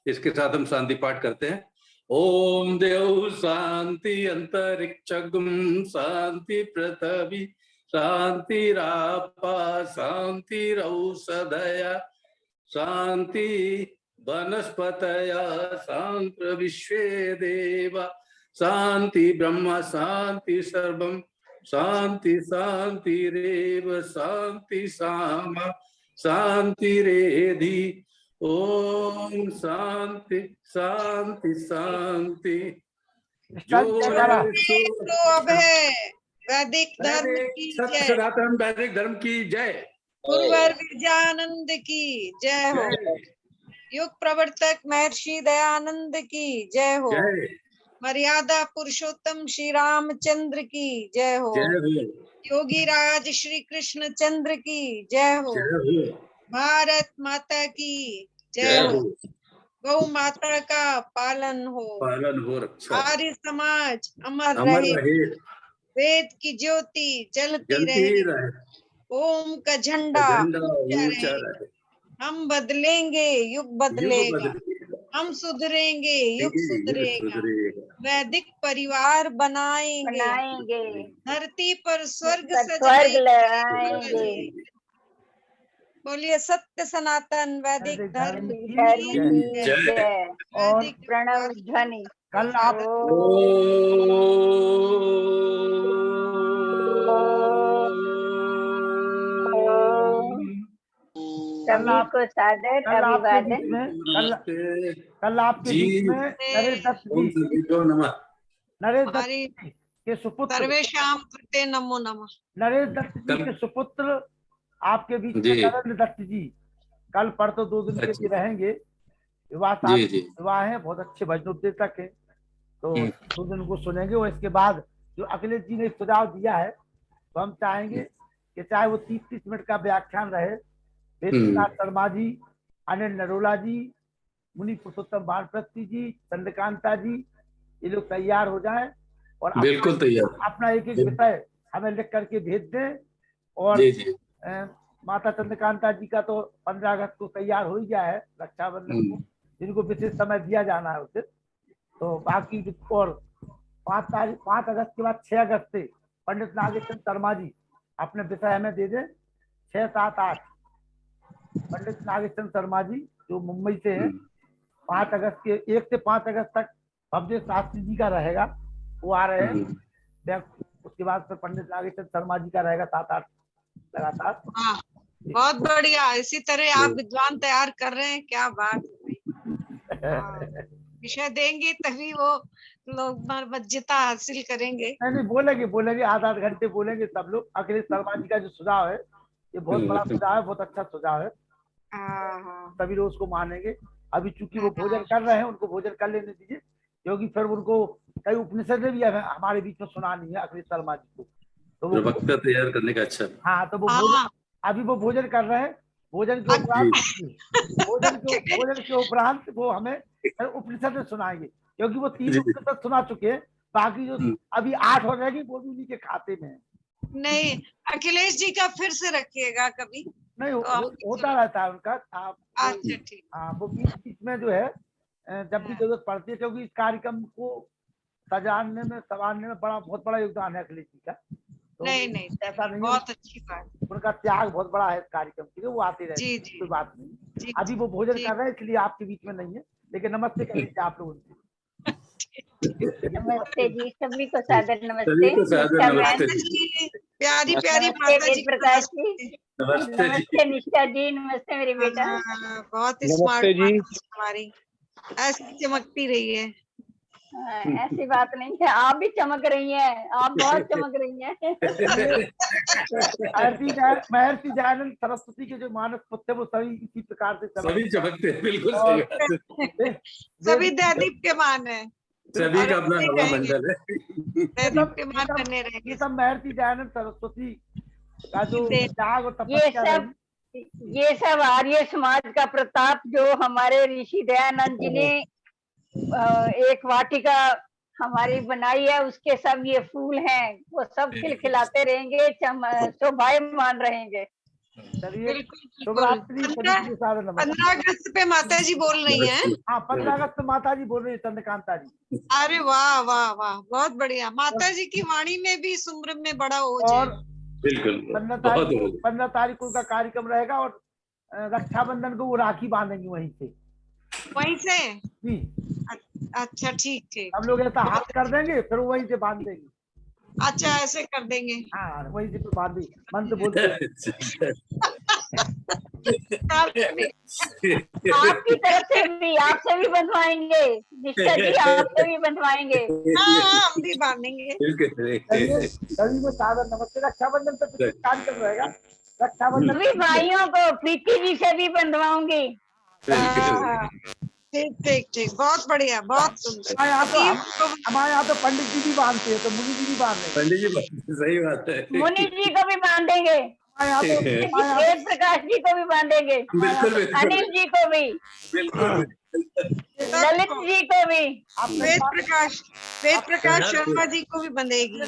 इसके साथ हम शांति पाठ करते हैं। ओम देव शांति अंतरिक्षगम शांति पृथ्वी शांति रापा शांति रौषधया शांति वनस्पतया शांति विश्वे देवा शांति ब्रह्म शांति सर्वम शांति शांति रेव शांति सामा शांति रेधि। ओम शांति शांति शांति। जो अब है वैदिक धर्म की जय, सनातन वैदिक धर्म की जय। गुरुवर विद्यानंद की जय हो। युग प्रवर्तक महर्षि दयानंद की जय हो। मर्यादा पुरुषोत्तम श्री रामचंद्र की जय हो। योगी राज श्री कृष्ण चंद्र की जय हो। भारत माता की जय हो। गौ माता का पालन हो। आर्य समाज अमर रहे। वेद की ज्योति जलती रहे। ओम का झंडा ऊंचा रहे। हम बदलेंगे युग बदलेगा। हम सुधरेंगे युग सुधरेगा। वैदिक परिवार बनाएंगे। धरती पर स्वर्ग सजाएंगे। बोलिए सत्य सनातन वैदिक धर्म की जय। और प्रणव ध्वनि। कल आप सभी को सादर अभिवादन। कल आपके बीच में नरेश दत्त के सुपुत्र सर्वेशाम कृते नमो नमः। नरेश दत्त जी के सुपुत्र आपके बीच में नरेंद्र दत्त जी कल पर तो 2 दिन के लिए रहेंगे। विवाह है, बहुत अच्छे भजनोपदेशक है, तो 2 दिन को सुनेंगे। और इसके बाद जो अखिलेश जी ने सुझाव दिया है तो हम चाहेंगे कि चाहे वो 30-30 मिनट का व्याख्यान रहे, वेद प्रकाश शर्मा जी, अनिल नरोला जी, मुनि पुरुषोत्तम वानप्रस्थी जी, चंद्रकांता जी, ये लोग तैयार हो जाएं और बिल्कुल तैयार अपना एक विषय हमें लिख करके भेज दें। और माता चंद्रकांता जी का तो 15 अगस्त को तैयार हो ही गया है रक्षाबंधन को, जिनको विशेष समय दिया जाना है उसे। तो बाकी और 5 अगस्त के बाद 6 अगस्त से पंडित नागेश्वर शर्मा जी अपने विषय हमें दे दें। 6, 7, 8 पंडित नागेश्वर शर्मा जी जो मुंबई से है, 5 अगस्त के 1 से 5 अगस्त तक भव्य शास्त्री जी का रहेगा, वो आ रहे हैं। उसके बाद फिर पंडित नागेश्वर शर्मा जी का रहेगा 7-8 लगातार। हाँ, बहुत बढ़िया। इसी तरह आप विद्वान तैयार कर रहे हैं, क्या बात है। हाँ, विषय देंगे तभी वो लोग मर्मज्जता हासिल करेंगे। नहीं बोलेंगे 8-8 घंटे बोलेंगे सब लोग। अखिलेश शर्मा जी का जो सुझाव है ये बहुत बड़ा सुझाव है, बहुत अच्छा सुझाव है, सभी लोग उसको मानेंगे। अभी चूंकि वो भोजन कर रहे हैं, उनको भोजन कर लेने दीजिए, क्योंकि फिर उनको कई उपनिषद भी हमारे बीच में सुनानी है अखिलेश शर्मा जी को। तो वो वक्ता तैयार करने का अच्छा। हाँ, तो वो अभी वो भोजन कर रहे हैं। भोजन के उपरांत वो हमें उपनिषद सुनाएंगे, क्योंकि वो 3 उपनिषद सुना चुके हैं। बाकी जो अभी 8 हो जाएगी वो भी उन्हीं के खाते में है। नहीं, अखिलेश जी का फिर से रखिएगा कभी। नहीं होता रहता है उनका। अच्छा, ठीक। हाँ, वो बीच में जो है जब भी जरूरत पड़ती है, क्योंकि इस कार्यक्रम को सजाने में संवारने में बहुत बड़ा योगदान है अखिलेश जी का। तो नहीं, ऐसा नहीं, बहुत अच्छी बात। उनका त्याग बहुत बड़ा है इस कार्यक्रम के लिए, वो आते रहते हैं, कोई बात नहीं। अभी वो भोजन कर रहे हैं इसलिए आपके बीच में नहीं है, लेकिन नमस्ते कर लीजिए आप लोग उनसे। नमस्ते जी, सभी को सादर नमस्ते। प्यारी माता जी, प्रकाश जी नमस्ते। निष्ठा जी नमस्ते मेरी बेटा। बहुत स्मार्ट हमारी, ऐसी चमकती रही है। ऐसी बात नहीं है, आप भी चमक रही हैं, आप बहुत चमक रही हैं। महर्षि दयानंद सरस्वती के जो मानस पुत्र वो सभी इसी प्रकार से सभी चमकते हैं। बिल्कुल सही बात है। सभी दैदीप्यमान है, सभी का अपना हवा मंडल है। दैदीप्यमान बने रहेंगे। ये सब महर्षि दयानंद सरस्वती का जो त्याग और तपस्या, ये सब आर्य समाज का प्रताप, जो हमारे ऋषि दयानंद जी ने एक वाटिका हमारी बनाई है, उसके सब ये फूल हैं, वो सब खिलखिलाते रहेंगे, शोभायमान रहेंगे। 15 अगस्त पे माता जी बोल रही हैं। हाँ, 15 अगस्त माता जी बोल रही है, चंद्रकांता जी। अरे वाह वाह वाह, बहुत बढ़िया। माता जी की वाणी में भी सुम्र में बड़ा ओज है। बिल्कुल। 15 तारीख को उनका कार्यक्रम रहेगा, और रक्षाबंधन को वो राखी बांधेंगे वहीं से जी। अच्छा, ठीक। हम लोग ऐसा हाथ कर देंगे, फिर वहीं से बांध देंगे। अच्छा, ऐसे कर देंगे। हाँ, वहीं से बांध देंगे, मंत्र बोलते आपकी तरफ से भी, आपसे भी बंधवाएंगे निष्ठा जी, आपसे भी बंधवाएंगे। हाँ, हम भी बांधेंगे। सभी को सादर नमस्ते। रक्षाबंधन पे कार्यक्रम रहेगा। रक्षाबंधन सभी भाइयों को प्रीति जी से भी बंधवाऊंगी। ठीक, बहुत बढ़िया, बहुत सुंदर। हमारे यहाँ तो पंडित जी भी बांधते हैं, तो मुनि जी भी बांध रहे हैं। पंडित जी, सही बात है। मुनि जी को भी बांधेंगे, वेद प्रकाश जी को भी बांधेंगे, अनिल जी को भी, ललित जी को भी, वेद प्रकाश शर्मा जी को भी बंधेगी।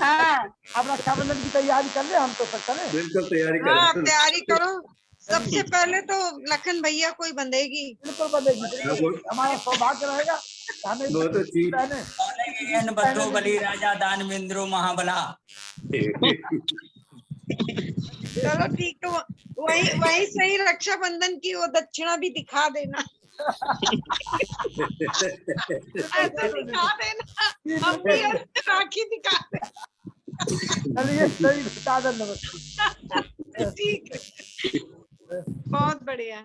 हाँ, अब रक्षाबंधन की तैयारी कर ले, हम तो करें। बिल्कुल तैयारी करो। सबसे पहले तो लखन भैया को ही बंधेगी। बिल्कुल बंधेगी, हमारा सौभाग्य रहेगा। बद्रो बलि राजा दानवेंद्रो महाबला। चलो ठीक, तो वही सही रक्षाबंधन की वो दक्षिणा भी दिखा देना। ऐसे दिखा देना, हम भी राखी दिखा देना। चलिए, ठीक है, बहुत बढ़िया।